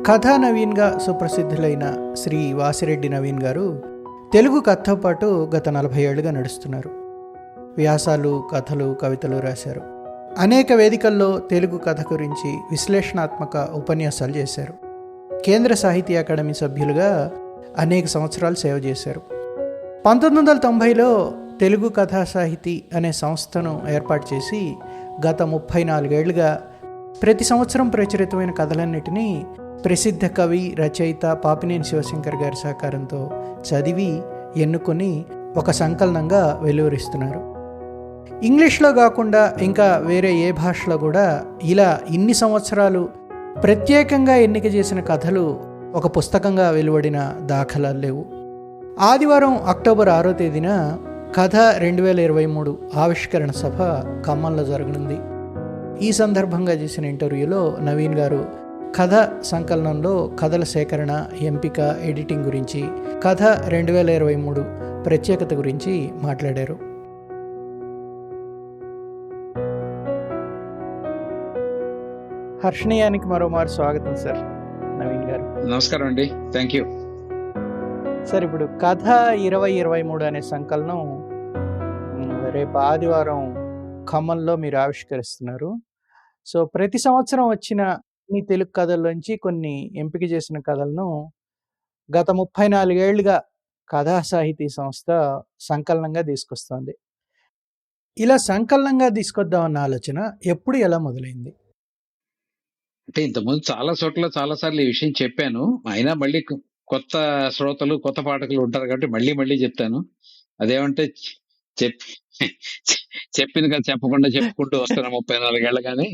కథా నవీన్గా సుప్రసిద్ధులైన శ్రీ వాసిరెడ్డి నవీన్ గారు తెలుగు కథతో పాటు గత 40 ఏళ్లుగా నడుస్తున్నారు. వ్యాసాలు, కథలు, కవితలు రాశారు. అనేక వేదికల్లో తెలుగు కథ గురించి విశ్లేషణాత్మక ఉపన్యాసాలు చేశారు. కేంద్ర సాహిత్య అకాడమీ సభ్యులుగా అనేక సంవత్సరాలు సేవ చేశారు. 1990లో తెలుగు కథా సాహితీ అనే సంస్థను ఏర్పాటు చేసి గత 34 ఏళ్లుగా ప్రతి సంవత్సరం ప్రచురితమైన కథలన్నిటినీ ప్రసిద్ధ కవి, రచయిత పాపినేని శివశంకర్ గారి సహకారంతో చదివి ఎన్నుకొని ఒక సంకలనంగా వెలువరిస్తున్నారు. ఇంగ్లీష్లో కాకుండా ఇంకా వేరే ఏ భాషలో కూడా ఇలా ఇన్ని సంవత్సరాలు ప్రత్యేకంగా ఎన్నిక చేసిన కథలు ఒక పుస్తకంగా వెలువడిన దాఖలాలు లేవు. ఆదివారం అక్టోబర్ 6వ తేదీన కథ 2023 ఆవిష్కరణ సభ ఖమ్మంలో జరగనుంది. ఈ సందర్భంగా చేసిన ఇంటర్వ్యూలో నవీన్ గారు కథ సంకలనంలో కథల సేకరణ, ఎంపిక, ఎడిటింగ్ గురించి, కథ 2023 ప్రత్యేకత గురించి మాట్లాడారు. హర్షణీయానికి మరోమారు స్వాగతం సార్ నవీన్ గారు. నమస్కారం అండి, థ్యాంక్ యూ సార్. ఇప్పుడు కథ 2023 అనే సంకలనం రేపు ఆదివారం ఖమ్మంలో మీరు ఆవిష్కరిస్తున్నారు. సో ప్రతి సంవత్సరం వచ్చిన ఈ తెలుగు కథల్లోంచి కొన్ని ఎంపిక చేసిన కథలను గత 34 ఏళ్లుగా కథా సాహితీ సంస్థ సంకలనంగా తీసుకొస్తోంది. ఇలా సంకలనంగా తీసుకొద్దామన్న ఆలోచన ఎప్పుడు, ఎలా మొదలైంది? అంటే ఇంతకుముందు చాలా చోట్ల చాలా సార్లు ఈ విషయం చెప్పాను. అయినా మళ్ళీ కొత్త శ్రోతలు, కొత్త పాఠకులు ఉంటారు కాబట్టి మళ్ళీ చెప్తాను. అదేమంటే చెప్పింది కదా చెప్పకుండా చెప్పుకుంటూ వస్తాను 34 ఏళ్ళ. కానీ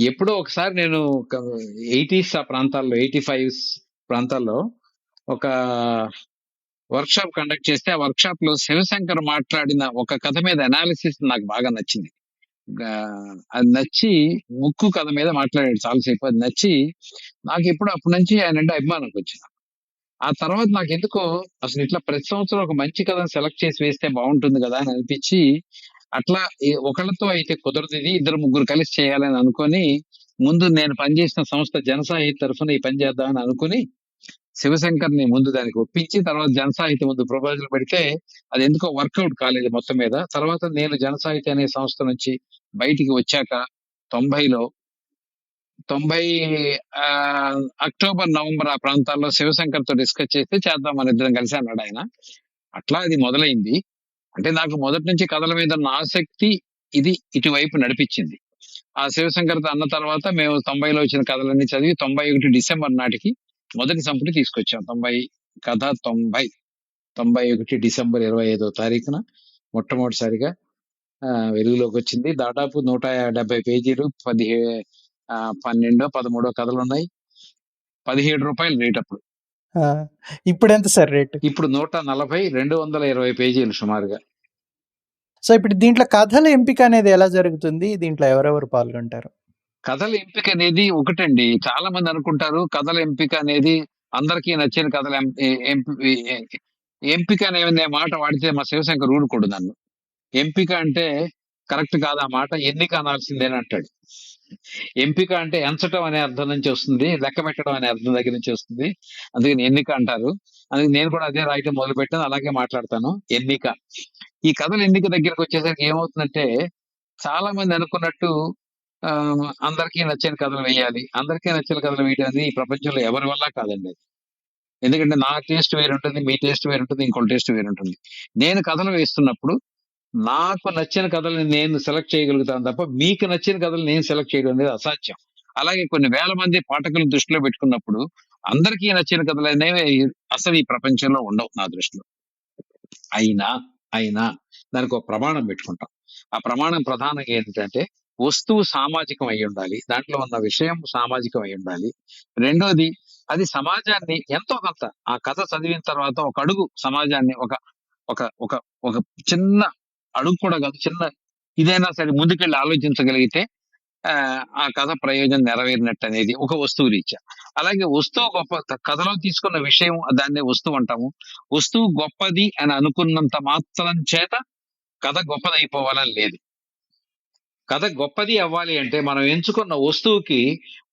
ఎప్పుడో ఒకసారి నేను 80s ఆ ప్రాంతాల్లో, 85 ప్రాంతాల్లో ఒక వర్క్ షాప్ కండక్ట్ చేస్తే ఆ వర్క్ షాప్ లో శివశంకర్ మాట్లాడిన ఒక కథ మీద అనాలిసిస్ నాకు బాగా నచ్చింది. అది నచ్చి ముక్కు కథ మీద మాట్లాడాడు చాలాసేపు. అది నచ్చి నాకు అప్పటి నుంచి ఆయన అంటే అభిమానం వచ్చింది. ఆ తర్వాత నాకు ఎందుకో అసలు ఇట్లా ప్రతి సంవత్సరం ఒక మంచి కథను సెలెక్ట్ చేసి వేస్తే బాగుంటుంది కదా అని అనిపించి, అట్లా ఒకళ్ళతో అయితే కుదరదు, ఇది 2-3 కలిసి చేయాలని అనుకొని ముందు నేను పనిచేసిన సంస్థ జనసాహిత్య తరఫున ఈ పని చేద్దామని అనుకుని శివశంకర్ ని ముందు దానికి ఒప్పించి తర్వాత జనసాహిత్య ముందు ప్రపోజల్ పెడితే అది ఎందుకో వర్కౌట్ కాలేదు మొత్తం మీద. తర్వాత నేను జనసాహిత్య అనే సంస్థ నుంచి బయటికి వచ్చాక 90 అక్టోబర్, నవంబర్ ఆ ప్రాంతాల్లో శివశంకర్ తో డిస్కస్ చేస్తే చేద్దాం మన ఇద్దరం కలిసి అన్నాడు ఆయన. అట్లా అది మొదలైంది. అంటే నాకు మొదటి నుంచి కథల మీద ఉన్న ఆసక్తి ఇది ఇటువైపు నడిపించింది. ఆ శివశంకర్ తో అన్న తర్వాత మేము 90లో వచ్చిన కథలన్నీ చదివి 91 డిసెంబర్ నాటికి మొదటి సంపుటి తీసుకొచ్చాం. 91 డిసెంబర్ 25వ తారీఖున మొట్టమొదటిసారిగా వెలుగులోకి వచ్చింది. దాదాపు 170 పేజీలు, 12-13 కథలు ఉన్నాయి. 17 రూపాయలు రేట్ అప్పుడు. ఇప్పుడు ఎంత సార్ రేటు? ఇప్పుడు 140, 220 పేజీలు సుమారుగా. సో ఇప్పుడు దీంట్లో కథల ఎంపిక అనేది ఎలా జరుగుతుంది? దీంట్లో ఎవరెవరు పాల్గొంటారు? కథల ఎంపిక అనేది ఒకటండి. చాలా మంది అనుకుంటారు కథల ఎంపిక అనేది అందరికీ నచ్చిన కథల ఎంపిక అనే మాట వాడితే మా శివశంకర్ ఊరుకోడు నన్ను. ఎంపిక అంటే కరెక్ట్ కాదు ఆ మాట, ఎన్నిక అనాల్సిందేని అంటాడు. ఎంపిక అంటే ఎంచటం అనే అర్థం నుంచి వస్తుంది, లెక్క పెట్టడం అనే అర్థం దగ్గర నుంచి వస్తుంది. అందుకని ఎన్నిక అంటారు. అందుకే నేను కూడా అదే రాయటం మొదలు పెట్టాను, అలాగే మాట్లాడతాను. ఎన్నిక. ఈ కథల ఎన్నిక దగ్గరకు వచ్చేసరికి ఏమవుతుందంటే, చాలా మంది అనుకున్నట్టు అందరికీ నచ్చిన కథలు వేయాలి, అందరికీ నచ్చిన కథలు వేయడం అనేది ఈ ప్రపంచంలో ఎవరి వల్ల కాదండి. ఎందుకంటే నా టేస్ట్ వేరుంటుంది, మీ టేస్ట్ వేరుంటుంది, ఇంకోటి టేస్ట్ వేరుంటుంది. నేను కథలు వేస్తున్నప్పుడు నాకు నచ్చిన కథలను నేను సెలెక్ట్ చేయగలుగుతాను తప్ప మీకు నచ్చిన కథలు నేను సెలెక్ట్ చేయడం అనేది అసాధ్యం. అలాగే కొన్ని వేల మంది పాఠకులను దృష్టిలో పెట్టుకున్నప్పుడు అందరికీ నచ్చిన కథలు అనేవి అసలు ఈ ప్రపంచంలో ఉండవు నా దృష్టిలో. అయినా దానికి ఒక ప్రమాణం పెట్టుకుంటాం. ఆ ప్రమాణం ప్రధానంగా ఏంటంటే వస్తువు సామాజికం అయి ఉండాలి, దాంట్లో ఉన్న విషయం సామాజికం అయి ఉండాలి. రెండోది, అది సమాజాన్ని ఎంతో కొంత ఆ కథ చదివిన తర్వాత ఒక అడుగు సమాజాన్ని ఒక ఒక ఒక ఒక చిన్న అడుగు కూడా కాదు, చిన్న ఇదైనా సరే ముందుకెళ్ళి ఆలోచించగలిగితే ఆ కథ ప్రయోజనం నెరవేరినట్టు అనేది ఒక వస్తువు రీత్యా. అలాగే వస్తువు గొప్ప, కథలో తీసుకున్న విషయం దాన్నే వస్తువు అంటాము. వస్తువు గొప్పది అని అనుకున్నంత మాత్రం చేత కథ గొప్పదైపోవాలని లేదు. కథ గొప్పది అవ్వాలి అంటే మనం ఎంచుకున్న వస్తువుకి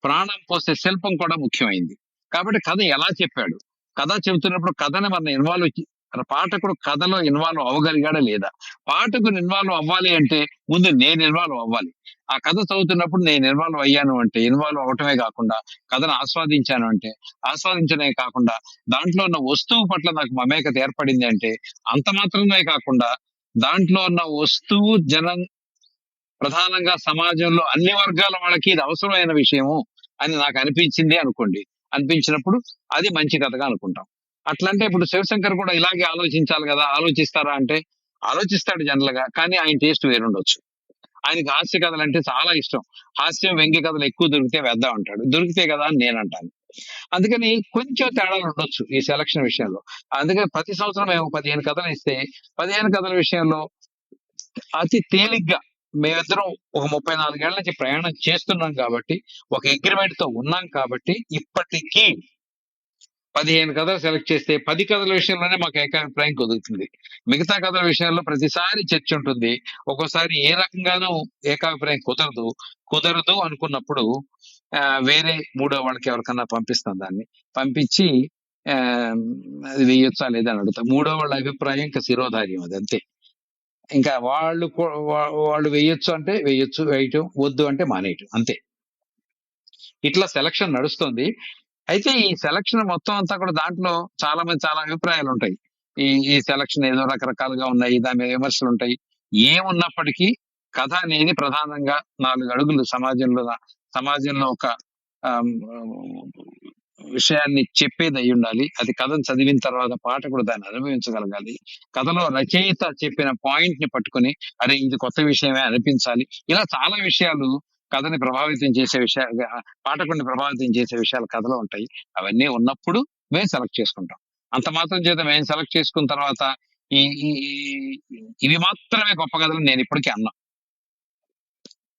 ప్రాణం పోసే శిల్పం కూడా ముఖ్యమైంది. కాబట్టి కథ ఎలా చెప్పాడు, కథ చెబుతున్నప్పుడు కథని మనం పాఠకుడు కథలో ఇన్వాల్వ్ అవ్వగలిగాడా లేదా, పాఠకుడు ఇన్వాల్వ్ అవ్వాలి అంటే ముందు నేను ఇన్వాల్వ్ అవ్వాలి. ఆ కథ చదువుతున్నప్పుడు నేను ఇన్వాల్వ్ అయ్యాను అంటే, ఇన్వాల్వ్ అవటమే కాకుండా కథను ఆస్వాదించాను అంటే, ఆస్వాదించడమే కాకుండా దాంట్లో ఉన్న వస్తువు పట్ల నాకు మమేకత ఏర్పడింది అంటే, అంత మాత్రమే కాకుండా దాంట్లో ఉన్న వస్తువు ప్రధానంగా సమాజంలో అన్ని వర్గాల వాళ్ళకి ఇది అవసరమైన విషయము అని నాకు అనిపించింది అనుకోండి. అనిపించినప్పుడు అది మంచి కథగా అనుకుంటాం. అట్లంటే ఇప్పుడు శివశంకర్ కూడా ఇలాగే ఆలోచించాలి కదా, ఆలోచిస్తారా అంటే ఆలోచిస్తాడు జనరల్ గా, కానీ ఆయన టేస్ట్ వేరుండొచ్చు. ఆయనకి హాస్య కథలు అంటే చాలా ఇష్టం. హాస్యం వ్యంగ్య కథలు ఎక్కువ దొరికితే వేద్దాం అంటాడు, దొరికితే కదా అని నేను అంటాను. అందుకని కొంచెం తేడాలు ఉండొచ్చు ఈ సెలక్షన్ విషయంలో. అందుకని ప్రతి సంవత్సరం మేము 15 కథలు ఇస్తే 15 కథల విషయంలో అతి తేలిగ్గా మేమిద్దరం ఒక 34 ఏళ్ల నుంచి ప్రయాణం చేస్తున్నాం కాబట్టి, ఒక అగ్రిమెంట్ తో ఉన్నాం కాబట్టి ఇప్పటికీ 15 కథలు సెలెక్ట్ చేస్తే 10 కథల విషయంలోనే మాకు ఏకాభిప్రాయం కుదురుతుంది. మిగతా కథల విషయంలో ప్రతిసారి చర్చ ఉంటుంది. ఒక్కోసారి ఏ రకంగానూ ఏకాభిప్రాయం కుదరదు అనుకున్నప్పుడు వేరే మూడో వాళ్ళకి ఎవరికన్నా పంపిస్తాం. దాన్ని పంపించి ఆ అది వేయొచ్చా లేదా అని అడుగుతాం. మూడో వాళ్ళ అభిప్రాయం ఇంకా శిరోధార్యం, అది అంతే. ఇంకా వాళ్ళు వేయొచ్చు అంటే వేయొచ్చు, వేయటం వద్దు అంటే మానేయటం, అంతే. ఇట్లా సెలక్షన్ నడుస్తుంది. అయితే ఈ సెలక్షన్ మొత్తం అంతా కూడా దాంట్లో చాలా మంది చాలా అభిప్రాయాలు ఉంటాయి. ఈ సెలక్షన్ ఏదో రకరకాలుగా ఉన్నాయి, దాని మీద విమర్శలు ఉంటాయి. ఏమున్నప్పటికీ కథ అనేది ప్రధానంగా 4 అడుగులు సమాజంలో ఒక విషయాన్ని చెప్పేది అయి ఉండాలి. అది కథను చదివిన తర్వాత పాఠకుడు దాన్ని అనుభవించగలగాలి. కథలో రచయిత చెప్పిన పాయింట్ ని పట్టుకుని అరే ఇది కొత్త విషయమే అనిపించాలి. ఇలా చాలా విషయాలు కథని ప్రభావితం చేసే పాఠకుడిని ప్రభావితం చేసే విషయాలు కథలో ఉంటాయి. అవన్నీ ఉన్నప్పుడు మేము సెలెక్ట్ చేసుకుంటాం. అంత మాత్రం చేత మేము సెలెక్ట్ చేసుకున్న తర్వాత ఈ ఇవి మాత్రమే గొప్ప కథలు నేను ఇప్పటికీ అన్నా.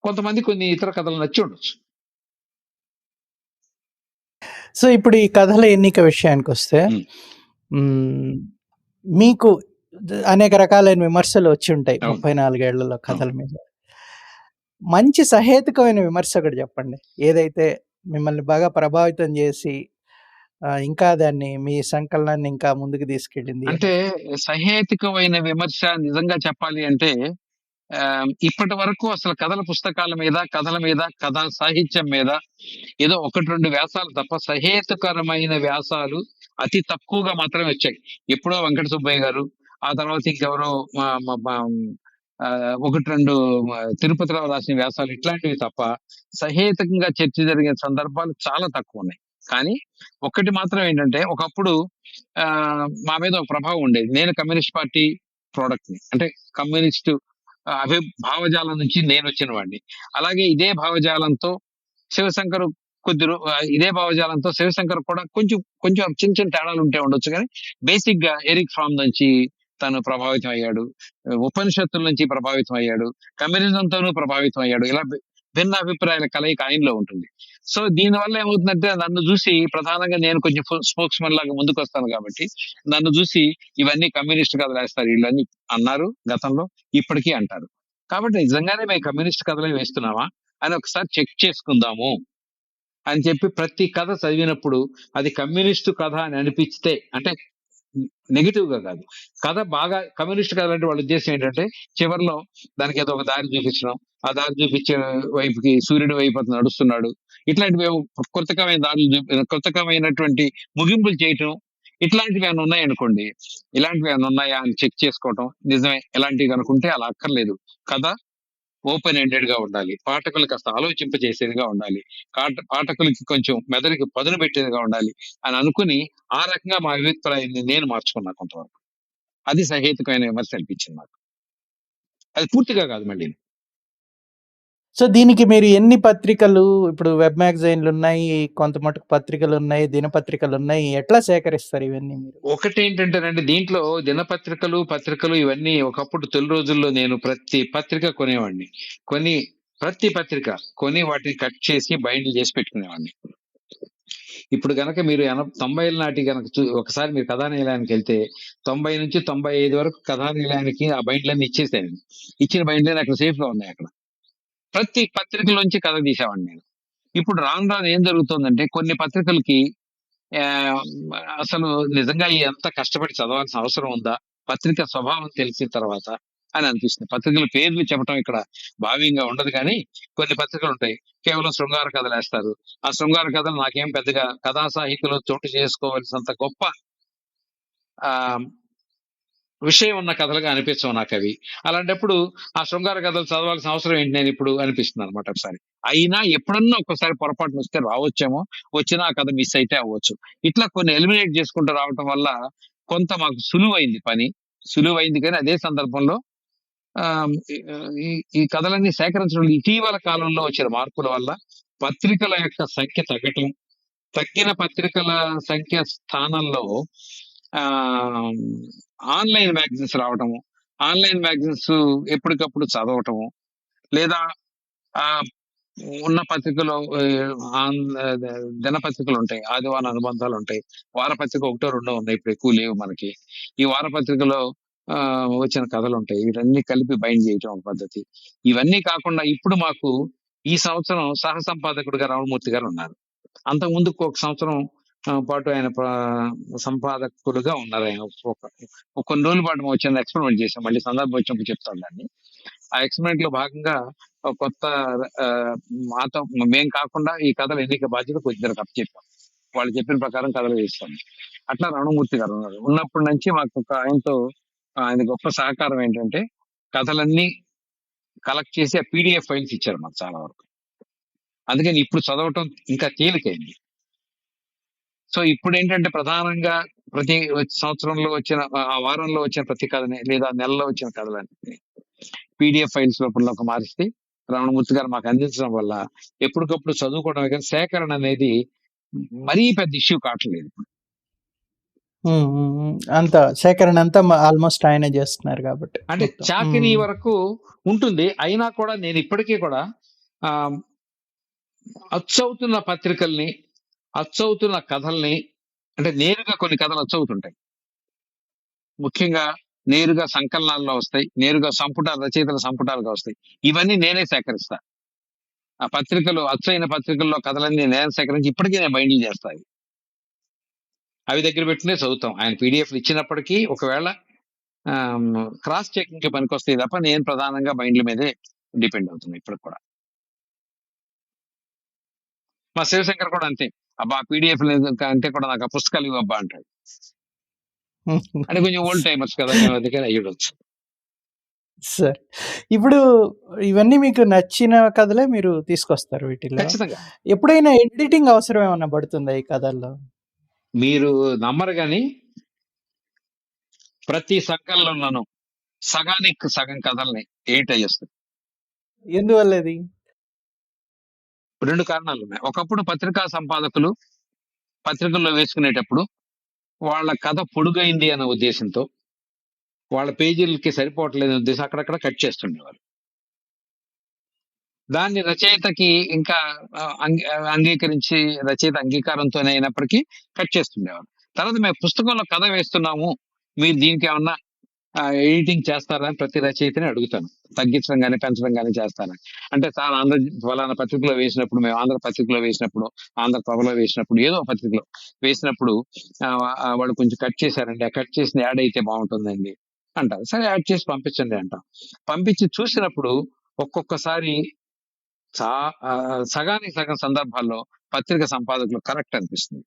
కొంతమంది కొన్ని ఇతర కథలు నచ్చి ఉండొచ్చు. సో ఇప్పుడు ఈ కథల ఎన్నిక విషయానికి వస్తే మీకు అనేక రకాలైన విమర్శలు వచ్చి ఉంటాయి 34 ఏళ్లలో కథల మీద. మంచి సహేతుకమైన విమర్శ ఒకటి చెప్పండి, ఏదైతే మిమ్మల్ని బాగా ప్రభావితం చేసి ఇంకా దాన్ని మీ సంకలనాన్ని ఇంకా ముందుకు తీసుకెళ్ళింది. అంటే సహేతుకమైన విమర్శ నిజంగా చెప్పాలి అంటే ఇప్పటి వరకు అసలు కథల పుస్తకాల మీద, కథా సాహిత్యం మీద ఏదో 1-2 వ్యాసాలు తప్ప సహేతుకరమైన వ్యాసాలు అతి తక్కువగా మాత్రమే వచ్చాయి. ఎప్పుడో వెంకట సుబ్బయ్య గారు, ఆ తర్వాత ఇంకెవరో 1-2 తిరుపతిరావు రాసిన వ్యాసాలు, ఇట్లాంటివి తప్ప సహేతుకంగా చర్చ జరిగే సందర్భాలు చాలా తక్కువ ఉన్నాయి. కానీ ఒక్కటి మాత్రం ఏంటంటే, ఒకప్పుడు మా మీద ఒక ప్రభావం ఉండేది. నేను కమ్యూనిస్ట్ పార్టీ ప్రోడక్ట్ ని, అంటే కమ్యూనిస్టు భావజాలం నుంచి నేను వచ్చిన వాడిని. అలాగే ఇదే భావజాలంతో శివశంకర్ కూడా కొంచెం చిన్న చిన్న తేడాలు ఉంటే ఉండొచ్చు, కానీ బేసిక్ గా ఎరిక్ ఫ్రామ్ నుంచి తను ప్రభావితం అయ్యాడు, ఉపనిషత్తుల నుంచి ప్రభావితం అయ్యాడు, కమ్యూనిజంతోనూ ప్రభావితం అయ్యాడు. ఇలా భిన్న అభిప్రాయాల కలయిక ఆయనలో ఉంటుంది. సో దీనివల్ల ఏమవుతుందంటే, నన్ను చూసి ప్రధానంగా నేను కొంచెం స్పోక్స్ మన్ లాగా ముందుకు వస్తాను కాబట్టి నన్ను చూసి ఇవన్నీ కమ్యూనిస్ట్ కథలు వేస్తారు వీళ్ళని అన్నారు గతంలో, ఇప్పటికీ అంటారు. కాబట్టి నిజంగానే మేము కమ్యూనిస్ట్ కథలే వేస్తున్నామా అని ఒకసారి చెక్ చేసుకుందాము అని చెప్పి ప్రతి కథ చదివినప్పుడు అది కమ్యూనిస్టు కథ అని అనిపిస్తే, అంటే నెగిటివ్ గా కాదు, కథ బాగా కమ్యూనిస్ట్ కథ అంటే వాళ్ళ ఉద్దేశం ఏంటంటే చివరిలో దానికి ఏదో ఒక దారి చూపించడం, ఆ దారి చూపించే వైపుకి సూర్యుడి వైపు అతను నడుస్తున్నాడు, ఇట్లాంటివి కృతకమైనటువంటి ముగింపులు చేయటం, ఇట్లాంటివి ఏమైనా ఉన్నాయనుకోండి, ఇలాంటివి ఏమైనా ఉన్నాయా అని చెక్ చేసుకోవటం. నిజమే, ఎలాంటివి అనుకుంటే అలా అక్కర్లేదు. కథ ఓపెన్ ఎండెడ్ గా ఉండాలి, పాఠకులు కాస్త ఆలోచింపజేసేదిగా ఉండాలి, పాఠకులకి కొంచెం మెదడుకి పదును పెట్టేదిగా ఉండాలి అని అనుకుని ఆ రకంగా మా అభిప్రాయాన్ని నేను మార్చుకున్నా కొంతవరకు. అది సహేతుకమైన విమర్శ అనిపించింది నాకు. అది పూర్తిగా కాదు మళ్ళీ. సో దీనికి మీరు ఎన్ని పత్రికలు, ఇప్పుడు వెబ్ మ్యాగజైన్లు ఉన్నాయి, కొంత మటుకు పత్రికలు ఉన్నాయి, దినపత్రికలు ఉన్నాయి, ఎట్లా సేకరిస్తారు ఇవన్నీ మీరు? ఒకటి ఏంటంటేనండి, దీంట్లో పత్రికలు ఇవన్నీ ఒకప్పుడు తొలి రోజుల్లో నేను ప్రతి పత్రిక కొనేవాడిని. ప్రతి పత్రిక కొని వాటిని కట్ చేసి బైండ్ చేసి పెట్టుకునేవాడిని. ఇప్పుడు గనక మీరు 90ల నాటి గనక ఒకసారి మీరు కథానిలయానికి వెళ్తే 90 నుంచి 95 వరకు కథానిలయానికి ఆ బైండ్లన్నీ ఇచ్చేసాను. ఇచ్చిన బైండ్లన్నీ అక్కడ సేఫ్ గా ఉన్నాయి అక్కడ. ప్రతి పత్రికలోంచి కథ తీసేవాడిని నేను. ఇప్పుడు రాను రాను ఏం జరుగుతుందంటే కొన్ని పత్రికలకి ఆహ్, అసలు నిజంగా ఎంత కష్టపడి చదవాల్సిన అవసరం ఉందా? పత్రిక స్వభావం తెలిసిన తర్వాత అని అనిపిస్తుంది. పత్రికల పేర్లు చెప్పడం ఇక్కడ భావ్యంగా ఉండదు కానీ, కొన్ని పత్రికలుంటాయి. కేవలం శృంగార కథలేస్తారు. ఆ శృంగార కథలు నాకేం పెద్దగా కథా సాహిత్యంలో చోటు చేసుకోవాల్సినంత గొప్ప ఆహ్, విషయం ఉన్న కథలుగా అనిపించవు నాకవి. అలాంటప్పుడు ఆ శృంగార కథలు చదవాల్సిన అవసరం ఏంటి నేనిప్పుడు అనిపిస్తుందనమాట ఒకసారి. అయినా ఎప్పుడన్నా ఒక్కసారి పొరపాటున వస్తే రావచ్చేమో, వచ్చినా ఆ కథ మిస్ అయితే అవ్వచ్చు. ఇట్లా కొన్ని ఎలిమినేట్ చేసుకుంటూ రావటం వల్ల కొంత మాకు సులువైంది పని. సులువైంది కానీ అదే సందర్భంలో ఆహ్, ఈ ఈ కథలన్నీ సేకరించడంలో ఇటీవల కాలంలో వచ్చిన మార్పుల వల్ల పత్రికల యొక్క సంఖ్య తగ్గటం, తగ్గిన పత్రికల సంఖ్య స్థానంలో ఆహ్, ఆన్‌లైన్ మ్యాగజైన్స్ రావటము. ఆన్‌లైన్ మ్యాగజైన్స్ ఎప్పటికప్పుడు చదవటము. లేదా ఆహ్, ఉన్న పత్రికలో దినపత్రికలుంటాయి. ఆదివారం అనుబంధాలుంటాయి. వారపత్రిక ఒకటో, రెండో ఉన్నాయి. ఇప్పుడు ఎక్కువ లేవు మనకి. ఈ వారపత్రికలో వచ్చిన కథలుంటాయి. వీటన్నీ కలిపి బైండ్ చేయటం ఒక పద్ధతి. ఇవన్నీ కాకుండా ఇప్పుడు మాకు ఈ సంవత్సరం సహ సంపాదకుడిగా రామమూర్తి గారున్నారు. అంతకుముందు ఒక సంవత్సరం పాటు ఆయన సంపాదకులుగా ఉన్నారాయన. కొన్ని రోజుల పాటు మేము చిన్న ఎక్స్‌పెరిమెంట్ చేసాం. మళ్ళీ సందర్భం వచ్చినప్పుడు చెప్తాను దాన్ని. ఆ ఎక్స్‌పెరిమెంట్‌లో భాగంగా ఒక కొత్త మాతో మేము కాకుండా ఈ కథల ఎన్నిక బాధ్యత కొద్దిద్దరికి అప్పచెప్పాం. వాళ్ళు చెప్పిన ప్రకారం కథలు వేస్తాం. అట్లా రమణమూర్తి గారు ఉన్నారు. ఉన్నప్పటి నుంచి మాకు ఆయనతో ఆయన గొప్ప సహకారం ఏంటంటే కథలన్నీ కలెక్ట్ చేసి ఆ పీడీఎఫ్ ఫైల్స్ ఇచ్చారు మాకు చాలా వరకు. అందుకని ఇప్పుడు చదవటం ఇంకా తేలికైంది. సో ఇప్పుడేంటంటే ప్రధానంగా ప్రతి సంవత్సరంలో వచ్చిన ఆ వారంలో వచ్చిన ప్రతి కథని లేదా నెలలో వచ్చిన కథలన్నీ పీడీఎఫ్ ఫైల్స్ రూపంలోకి మారిస్తే రమణమూర్తి గారు మాకు అందించడం వల్ల ఎప్పటికప్పుడు చదువుకోవడమే కానీ సేకరణ అనేది మరీ పెద్ద ఇష్యూ కావట్లేదు ఇప్పుడు. అంత సేకరణ అంతా ఆల్మోస్ట్ ఆయనే చేస్తున్నారు కాబట్టి. అంటే చాకిరీ వరకు ఉంటుంది. అయినా కూడా నేను ఇప్పటికీ కూడా అచ్చవుతున్న పత్రికల్ని, అచ్చవుతున్న కథల్ని అంటే నేరుగా కొన్ని కథలు అచ్చవుతుంటాయి. ముఖ్యంగా నేరుగా సంకలనాల్లో వస్తాయి. నేరుగా రచయితల సంపుటాలుగా వస్తాయి. ఇవన్నీ నేనే సేకరిస్తా. ఆ పత్రికలు అచ్చయిన పత్రికల్లో కథలన్నీ నేను సేకరించి ఇప్పటికీ నేను బైండ్‌లు చేస్తా అవి. అవి దగ్గర పెట్టుకునే చదువుతాం. ఆయన పీడీఎఫ్‌లు ఇచ్చినప్పటికీ ఒకవేళ క్రాస్ చెకింగ్‌కి పనికొస్తాయి తప్ప నేను ప్రధానంగా బైండ్‌ల మీదే డిపెండ్ అవుతున్నా ఇప్పటికి కూడా. మా శివశంకర్ కూడా అంతే. అబ్బా! పీడీఎఫ్‌లు అంటే కూడా నాకు ఆ పుస్తకాలు ఇవ్వబ్బా అంటాడు. అంటే కొంచెం ఓల్డ్ టైమర్స్ కదా! మేము అందుకని అయ్యుండొచ్చు. సరే. ఇప్పుడు ఇవన్నీ మీకు నచ్చిన కథలే మీరు తీసుకొస్తారు వీటిల్లో. ఖచ్చితంగా. ఎప్పుడైనా ఎడిటింగ్ అవసరం ఏమన్నా పడుతుందా ఈ కథల్లో? మీరు నమ్మరు గాని ప్రతి సంకలనంలోనూ సగానికి సగం కథల్ని ఎడిట్ అయ్యేస్తాయి. ఎందువల్లది? 2 కారణాలున్నాయి. ఒకప్పుడు పత్రికా సంపాదకులు పత్రికల్లో వేసుకునేటప్పుడు వాళ్ళ కథ పొడుగైంది అనే ఉద్దేశంతో వాళ్ళ పేజీలకి సరిపోవట్లేదనే ఉద్దేశం అక్కడక్కడ కట్ చేస్తుండేవారు. దాన్ని రచయితకి ఇంకా అంగీకరించి రచయిత అంగీకారంతోనే అయినప్పటికీ కట్ చేస్తుండేవారు. తర్వాత మేము పుస్తకంలో కథ వేస్తున్నాము. మీరు దీనికి ఏమన్నా ఎడిటింగ్ చేస్తారా అని ప్రతి రచయితని అడుగుతాను. తగ్గించడం గాని, పెంచడం గాని చేస్తారా? అంటే సార్ ఫలానా పత్రికలో వేసినప్పుడు మేము ఆంధ్ర పత్రికలో వేసినప్పుడు, ఆంధ్రప్రభలో వేసినప్పుడు ఏదో పత్రికలో వేసినప్పుడు వాళ్ళు కొంచెం కట్ చేశారండి. ఆ కట్ చేసింది యాడ్ అయితే బాగుంటుందండి అంటారు. సరే యాడ్ చేసి పంపించండి అంటాం. పంపించి చూసినప్పుడు ఒక్కొక్కసారి సగానికి సగం సందర్భాల్లో పత్రిక సంపాదకులు కరెక్ట్ అనిపిస్తుంది.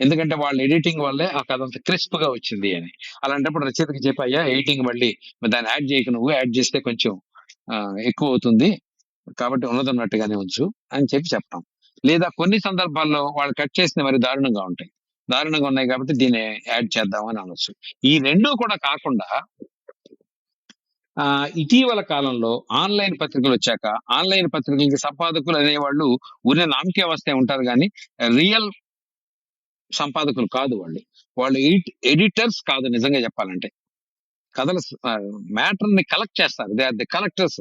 ఎందుకంటే వాళ్ళ ఎడిటింగ్ వల్లే ఆ కథ అంత క్రిస్ప్ గా వచ్చింది అని. అలాంటప్పుడు రచయితకి చెప్పయ్యా ఎడిటింగ్ మళ్ళీ దాన్ని యాడ్ చేయకు, నువ్వు యాడ్ చేస్తే కొంచెం ఎక్కువ అవుతుంది కాబట్టి ఉన్నదన్నట్టుగానే ఉంచు అని చెప్పడం. లేదా కొన్ని సందర్భాల్లో వాళ్ళు కట్ చేసిన మరి దారుణంగా ఉంటాయి. దారుణంగా ఉన్నాయి కాబట్టి దీన్ని యాడ్ చేద్దాం అని అనొచ్చు. ఈ రెండూ కూడా కాకుండా ఇటీవల కాలంలో ఆన్లైన్ పత్రికలు వచ్చాక ఆన్లైన్ పత్రికలకి సంపాదకులు అనేవాళ్ళు ఉన్న నామకే ఉంటారు కానీ రియల్ సంపాదకులు కాదు వాళ్ళు. వాళ్ళు ఎడిటర్స్ కాదు నిజంగా చెప్పాలంటే. కథల మ్యాటర్ ని కలెక్ట్ చేస్తారు. They are the collectors.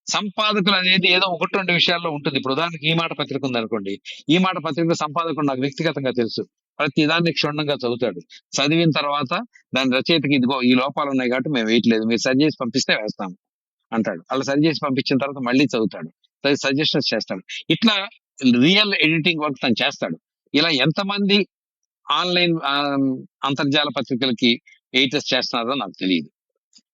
సంపాదకులు అనేది ఏదో 1-2 విషయాల్లో ఉంటుంది. ఇప్పుడు ఉదాహరణకి ఈ మాట పత్రిక ఉందనుకోండి. ఈ మాట పత్రిక సంపాదకుడు నాకు వ్యక్తిగతంగా తెలుసు. ప్రతి దాన్ని క్షుణ్ణంగా చదువుతాడు. చదివిన తర్వాత దాని రచయితకి ఇదిగో ఈ లోపాలు ఉన్నాయి కాబట్టి మేము వేయట్లేదు. మీరు సరి చేసి పంపిస్తే వేస్తాము. అంటాడు. అలా సరి చేసి పంపించిన తర్వాత మళ్ళీ చదువుతాడు. సజెషన్స్ చేస్తాడు. ఇట్లా రియల్ ఎడిటింగ్ వర్క్ తను చేస్తాడు. ఇలా ఎంతమంది ఆన్‌లైన్ అంతర్జాల పత్రికలకి ఎడిటర్స్ చేస్తున్నారో నాకు తెలీదు.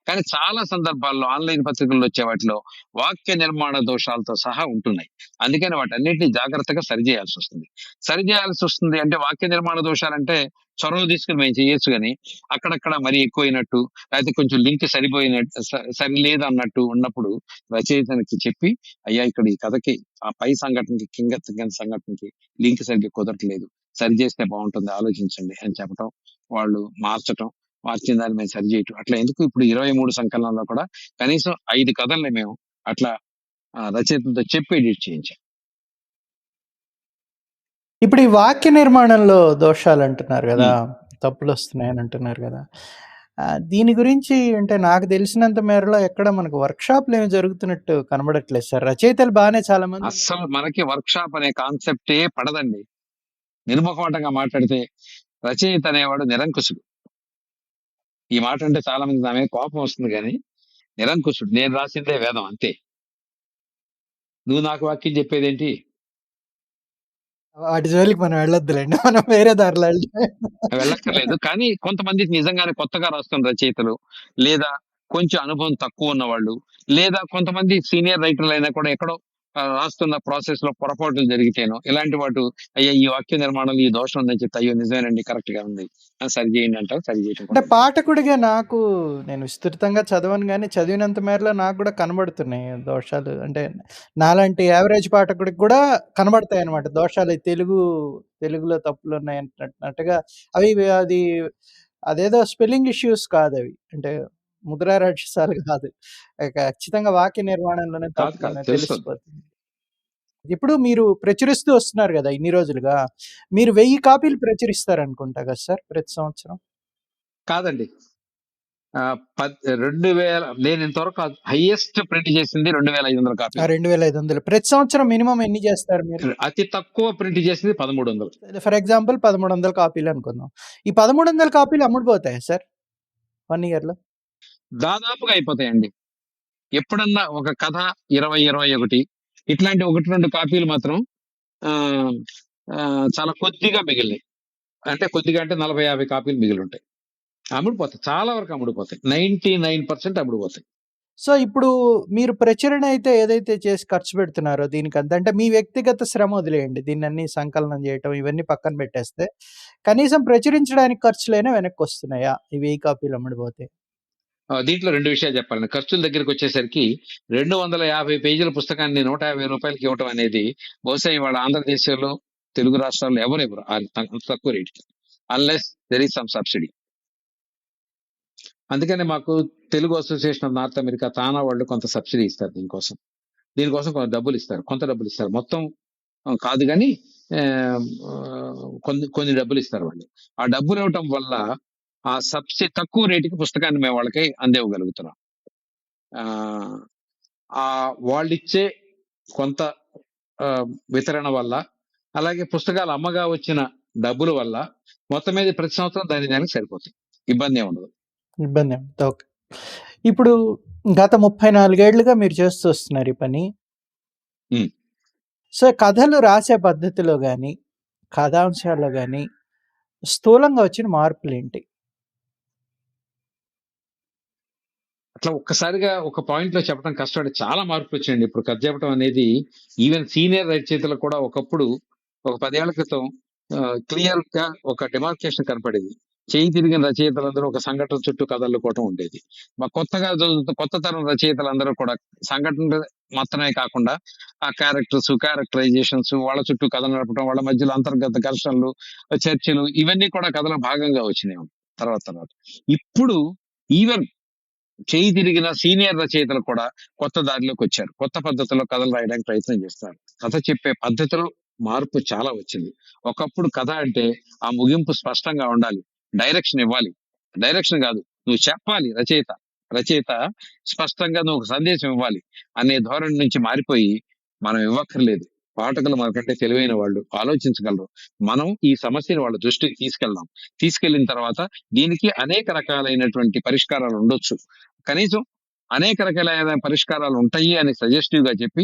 కానీ చాలా సందర్భాల్లో ఆన్‌లైన్ పత్రికల్లో వచ్చే వాటిలో వాక్య నిర్మాణ దోషాలతో సహా ఉంటున్నాయి. అందుకని వాటన్నిటిని జాగ్రత్తగా సరిజేయాల్సొస్తుంది. సరిజేయాల్సొస్తుంది అంటే వాక్య నిర్మాణ దోషాలంటే చొరవ తీసుకొని మేము చేయొచ్చు గానీ, అక్కడక్కడ మరీ ఎక్కువైనట్టు, లేతే కొంచెం లింక్ సరిపోయినట్టు సరిలేదన్నట్టు ఉన్నప్పుడు రచయితనికి చెప్పి, "అయ్యా! ఇక్కడ ఈ కథకి ఆ పై సంఘటనకి, కింద సంఘటనకి లింక్ సరిగ్గా కుదరట్లేదు. సరిజేస్తే బావుంటుంది ఆలోచించండి" అని చెప్పటం. వాళ్ళు మార్చటం. మార్చిన దాన్ని మేము సరి చేయటం. అట్లా ఎందుకు ఇప్పుడు 23 సంకలనంలో కూడా కనీసం 5 కథల్ని మేము అట్లా రచయితలతో చెప్పి ఎడిట్ చేయించాం. ఇప్పుడు ఈ వాక్య నిర్మాణంలో దోషాలంటున్నారు గదా! హ్మ్. తప్పులొస్తున్నాయని అంటున్నారు గదా! దీని గురించి అంటే నాకు తెలిసినంత మేరలో ఎక్కడ మనకు వర్క్‌షాప్‌లేమి జరుగుతున్నట్టు కనబడట్లేదు సార్. రచయితలు బానే చాలా మంది అస్సలు మనకి వర్క్‌షాప్ అనే కాన్సెప్టే పడదండి. నిర్మొహమాటంగా మాట్లాడితే రచయిత అనేవాడు నిరంకుశుడు. ఈ మాట అంటే చాలా మందికి నా మీద కోపం వస్తుంది గానీ, నిరంకుశుడు. నేను రాసిందే వేదం అంతే. నువ్వు నాకు వాక్యం చెప్పేదేంటి? వాటి జోలికి మనం వెళ్ళొద్దులెండి. మనం వేరే దారిలో వెళ్తే వెళ్ళక్కర్లేదు. కానీ కొంతమందికి నిజంగానే కొత్తగా రాస్తున్న రచయితలు, లేదా కొంచెం అనుభవం తక్కువున్నవాళ్ళు, లేదా కొంతమంది సీనియర్ రైటర్‌లైనా కూడా ఎక్కడో రాస్తున్న ప్రాసెస్‌లో పొరపాట్లు జరిగితేనో, ఇలాంటి వాటు అయ్యా! ఈ వాక్య నిర్మాణంలో ఈ దోషం ఉందని చెప్తే, అయ్యో! నిజమేనండి కరెక్ట్‌గా ఉంది. సరి చేయండి అంటారు. సరి చేయటం అంటే కూడా ఉంటుంది. పాఠకుడిగా నాకు నేను విస్తృతంగా చదవను గానీ, చదివినంత మేరలో నాకు గూడా కనబడుతున్నాయి దోషాలు. అంటే నాలాంటి యావరేజ్ పాఠకుడికి గూడా కనబడతాయన్నమాట దోషాలు. ఈ తెలుగులో తప్పులున్నాయన్నట్టుగా అది అదేదో స్పెల్లింగ్ ఇష్యూస్ కాదవి. అంటే ముద్రా రాక్షసాలు కాదు. ఖచ్చితంగా వాక్య నిర్మాణంలోనే కాదు కాదు తప్పులున్నాయి తెలుస్తుంది. తెలిసిపోతుంది. ఇప్పుడు మీరు ప్రచురిస్తూ వస్తున్నారు గదా! ఇన్ని రోజులుగా. మీరు 1000 కాపీలు ప్రచురిస్తారనుకుంటా గదా సార్ ప్రతి సంవత్సరం? కాదండి. 2000 నేను ఇంతవరకు హైయెస్ట్ ప్రింట్ చేసింది 2500 ఆ! కాపీలు. 2500 ప్రతి సంవత్సరం మినిమమ్ ఎన్ని చేస్తారు మీరు? అతి తక్కువ ప్రింట్ చేసింది 1300. ఫర్ ఎగ్జాంపుల్ 1300 కాపీలు అనుకుందాం. ఈ 1300 కాపీలు అమ్ముడుపోతాయా సార్ 1 ఇయర్‌లో? దాదాపుగా అయిపోతాయండి. ఎప్పుడన్నా ఒక కథ 20, 21 ఇట్లాంటి 1, 2 కాపీలు మాత్రం ఆహ్, చాలా కొద్దిగా మిగిలినాయి. అంటే కొద్దిగా అంటే 40, 50 కాపీలు మిగిలుంటాయి. అమ్ముడుపోతాయి. చాలా వరకు అమ్ముడుపోతాయి. 99% అమ్ముడుపోతాయి. సో, ఇప్పుడు మీరు ప్రచురణ అయితే ఏదైతే చేసి ఖర్చు పెడుతున్నారో దీనికంతా అంటే మీ వ్యక్తిగత శ్రమ వదిలేయండి. దీన్నన్ని సంకలనం చేయటం ఇవన్నీ పక్కన పెట్టేస్తే, కనీసం ప్రచురించడానికి ఖర్చులైనా వెనక్కొస్తున్నాయా? ఈ 1000 కాపీలు అమ్ముడుపోతే? దీంట్లో 2 విషయాలు చెప్పాలండి. ఖర్చుల దగ్గరికొచ్చేసరికి 250 పేజీల పుస్తకాన్ని రూ. 150కి ఇవ్వటం అనేది బహుశా ఇవాళ ఆంధ్రదేశంలో, తెలుగు రాష్ట్రాల్లో ఎవరు ఇవ్వరు. అంత తక్కువ రేట్‌కి. Unless there is some subsidy. అందుకని మాకు Telugu association of North America TANA వాళ్ళు కొంత సబ్సిడీ ఇస్తారు దీనికోసం. దీనికోసం కొంత డబ్బులిస్తారు. కొంత డబ్బులిస్తారు. మొత్తం కాదు గానీ కొన్ని కొన్ని డబ్బులిస్తారు వాళ్ళు. ఆ డబ్బులివ్వటం వల్ల ఆ తక్కువ రేటుకి పుస్తకాన్ని మేము వాళ్ళకి అందివ్వగలుగుతున్నాం. ఆహ్, వాళ్ళిచ్చే కొంత వితరణ వల్ల, అలాగే పుస్తకాలు అమ్మగా వచ్చిన డబ్బుల వల్ల మొత్తం మీద ప్రతి సంవత్సరం దానికి సరిపోతాయి. ఇబ్బందేం ఉండదు. ఇబ్బందేం ఓకే. ఇప్పుడు గత 34 ఏళ్లుగా మీరు చేస్తూ వస్తున్నారు ఈ పని. హ్మ్. సో, కథలు రాసే పద్ధతిలో గాని, కథాంశాల్లో గాని స్థూలంగా వచ్చిన మార్పులేంటి? అట్లా ఒక్కసారిగా ఒక పాయింట్‌లో చెప్పడం కష్టపడి చాలా మార్పులొచ్చాయండి. ఇప్పుడు కథ చెప్పడం అనేది ఈవెన్ సీనియర్ రచయితలకు కూడా ఒకప్పుడు ఒక 10 ఏళ్ల క్రితం క్లియర్‌గా ఒక డెమార్కేషన్ కనపడేది. చేయి తిరిగిన రచయితలందరూ ఒక సంఘటన చుట్టూ కథలుకోవటం ఉండేది. కొత్తగా చదువుతున్న కొత్త తరం రచయితలందరూ కూడా సంఘటనలు మాత్రమే కాకుండా ఆ క్యారెక్టరైజేషన్స్ వాళ్ళ చుట్టూ కథ నడపడం, వాళ్ళ మధ్యలో అంతర్గత ఘర్షణలు, చర్చలు ఇవన్నీ కూడా కథలో భాగంగా వచ్చినాయి తర్వాత. ఇప్పుడు ఈవెన్ చేయి తిరిగిన సీనియర్ రచయితలు కూడా కొత్త దారిలోకొచ్చారు. కొత్త పద్ధతిలో కథలు రాయడానికి ప్రయత్నం చేస్తున్నారు. కథ చెప్పే పద్ధతిలో మార్పు చాలా వచ్చింది. ఒకప్పుడు కథ అంటే ఆ ముగింపు స్పష్టంగా ఉండాలి. డైరెక్షన్ ఇవ్వాలి. డైరెక్షన్ గాదు. నువ్వు చెప్పాలి రచయిత స్పష్టంగా నువ్వు ఒక సందేశం ఇవ్వాలి అనే ధోరణి నుంచి మారిపోయి, మనం ఇవ్వక్కర్లేదు. పాఠకులు మనకంటే తెలివైన వాళ్ళు. ఆలోచించగలరు. మనం ఈ సమస్యని వాళ్ళ దృష్టికి తీసుకెళ్దాం. తీసుకెళ్ళిన తర్వాత దీనికి అనేక రకాలైనటువంటి పరిష్కారాలు ఉండొచ్చు. కనీసం అనేక రకాలైన పరిష్కారాలు ఉంటాయి అని సజెస్టివ్ గా చెప్పి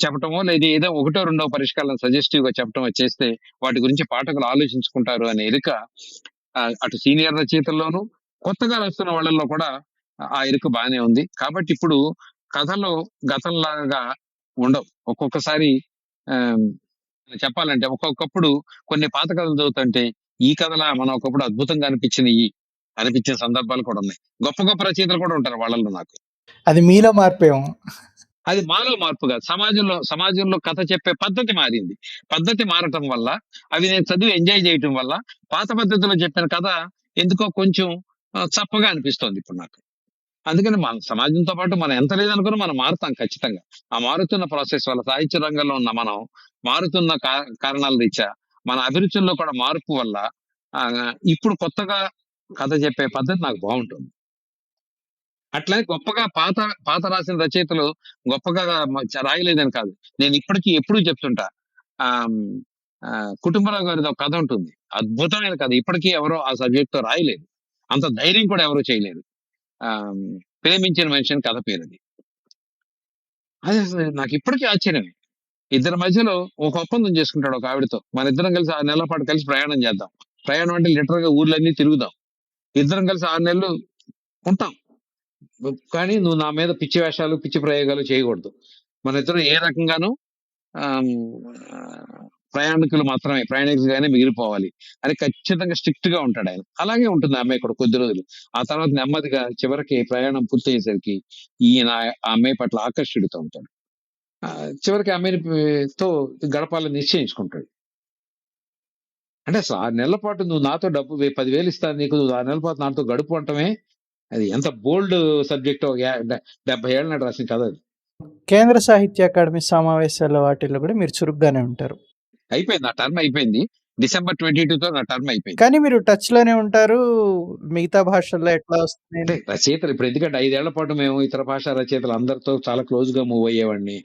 చెప్పటమో, లేదా ఏదో ఒకటో రెండో పరిష్కారాలను సజెస్టివ్ గా చెప్పటమో చేస్తే వాటి గురించి పాఠకులు ఆలోచించుకుంటారు అనే ఎరుక అటు సీనియర్ రచయితల్లోనూ కొత్తగా రాస్తున్న వాళ్ళల్లో కూడా ఆ ఎరుక బాగానే ఉంది. కాబట్టి ఇప్పుడు కథలు గతంలాగా ఉండవు. ఒక్కొక్కసారి ఆమ్, చెప్పాలంటే ఒక్కొక్కప్పుడు కొన్ని పాత కథలు చదువుతుంటే ఈ కథలా మనం ఒకప్పుడు అద్భుతంగా అనిపించిన సందర్భాలు కూడా ఉన్నాయి. గొప్ప గొప్ప రచయితలు కూడా ఉంటారు వాళ్ళల్లో నాకు. అది మీలో మార్పేమో. అది మాలో మార్పు కాదు, సమాజంలో కథ చెప్పే పద్ధతి మారింది. పద్ధతి మారటం వల్ల అవి నేను చదివి ఎంజాయ్ చేయటం వల్ల పాత పద్ధతిలో చెప్పిన కథ ఎందుకో కొంచెం చప్పగా అనిపిస్తోంది ఇప్పుడు నాకు. అందుకని మన సమాజంతో పాటు మనం ఎంత లేదనుకున్నా మనం మారుతాం ఖచ్చితంగా. ఆ మారుతున్న ప్రాసెస్ వల్ల సాహిత్య రంగంలో ఉన్న మనం మారుతున్న కారణాల రీత్యా మన అభిరుచుల్లో కూడా మార్పు వల్ల ఆ, ఇప్పుడు కొత్తగా కథ చెప్పే పద్ధతి నాకు బాగుంటుంది. అట్లనే గొప్పగా పాత పాత రాసిన రచయితలు గొప్పగా రాయలేదని కాదు. నేను ఇప్పటికీ ఎప్పుడూ చెప్తుంటా. ఆ ఆ, కుటుంబరావు గారిది ఒక కథ ఉంటుంది, అద్భుతమైన కథ. ఇప్పటికీ ఎవరో ఆ సబ్జెక్ట్ తో రాయలేదు, అంత ధైర్యం కూడా ఎవరో చేయలేదు. ఆ ప్రేమించిన మనిషి అని కథ పేరు అది. అది అసలు నాకు ఇప్పటికీ ఆశ్చర్యమే. ఇద్దరి మధ్యలో ఒక ఒప్పందం చేసుకుంటాడు ఒక ఆవిడతో, మన ఇద్దరం కలిసి 6 నెలల పాటు కలిసి ప్రయాణం చేద్దాం. ప్రయాణం అంటే లిటరల్ గా ఊర్లన్నీ తిరుగుదాం. ఇద్దరం కలిసి 6 నెలలు ఉంటాం. కానీ నువ్వు నా మీద పిచ్చి వేషాలు పిచ్చి ప్రయోగాలు చేయకూడదు. మన ఇద్దరం ఏ రకంగానూ ఆమ్, ఆ, ప్రయాణికులు మాత్రమే, ప్రయాణికులు గానే మిగిలిపోవాలి అని ఖచ్చితంగా స్ట్రిక్ట్ గా ఉంటాడు ఆయన. అలాగే ఉంటుంది ఆ అమ్మాయి కూడా కొద్ది రోజులు. ఆ తర్వాత నెమ్మదిగా చివరికి ప్రయాణం పూర్తయ్యేసరికి ఈయన ఆ అమ్మాయి పట్ల ఆకర్షితుడుతూ ఉంటాడు. ఆ, చివరికి ఆ అమ్మాయిని తో గడపాలని నిశ్చయించుకుంటాడు. అంటే అసలు 6 నెలల పాటు నువ్వు నాతో డబ్బు 10,000 ఇస్తాను నీకు, నువ్వు 6 నెలల పాటు నాతో గడుపు అంటమే అది ఎంత బోల్డ్ సబ్జెక్ట్. 70 ఏళ్ళ నాడు రాసిన కథ అది. కేంద్ర సాహిత్య అకాడమీ సమావేశాల వాటిల్లో కూడా మీరు చురుగ్గానే ఉంటారు. అయిపోయింది, నా టర్మ్ అయిపోయింది. December 22తో నా టర్మ్ అయిపోయింది. కానీ మీరు టచ్ లోనే ఉంటారు. మిగతా భాషల్లో ఎట్లా వస్తున్నాయి? అంటే రచయితలు ఇప్పుడు ఎందుకంటే 5 ఏళ్ల పాటు మేము ఇతర భాషా రచయితలు అందరితో చాలా క్లోజ్ గా మూవ్ అయ్యేవాడిని.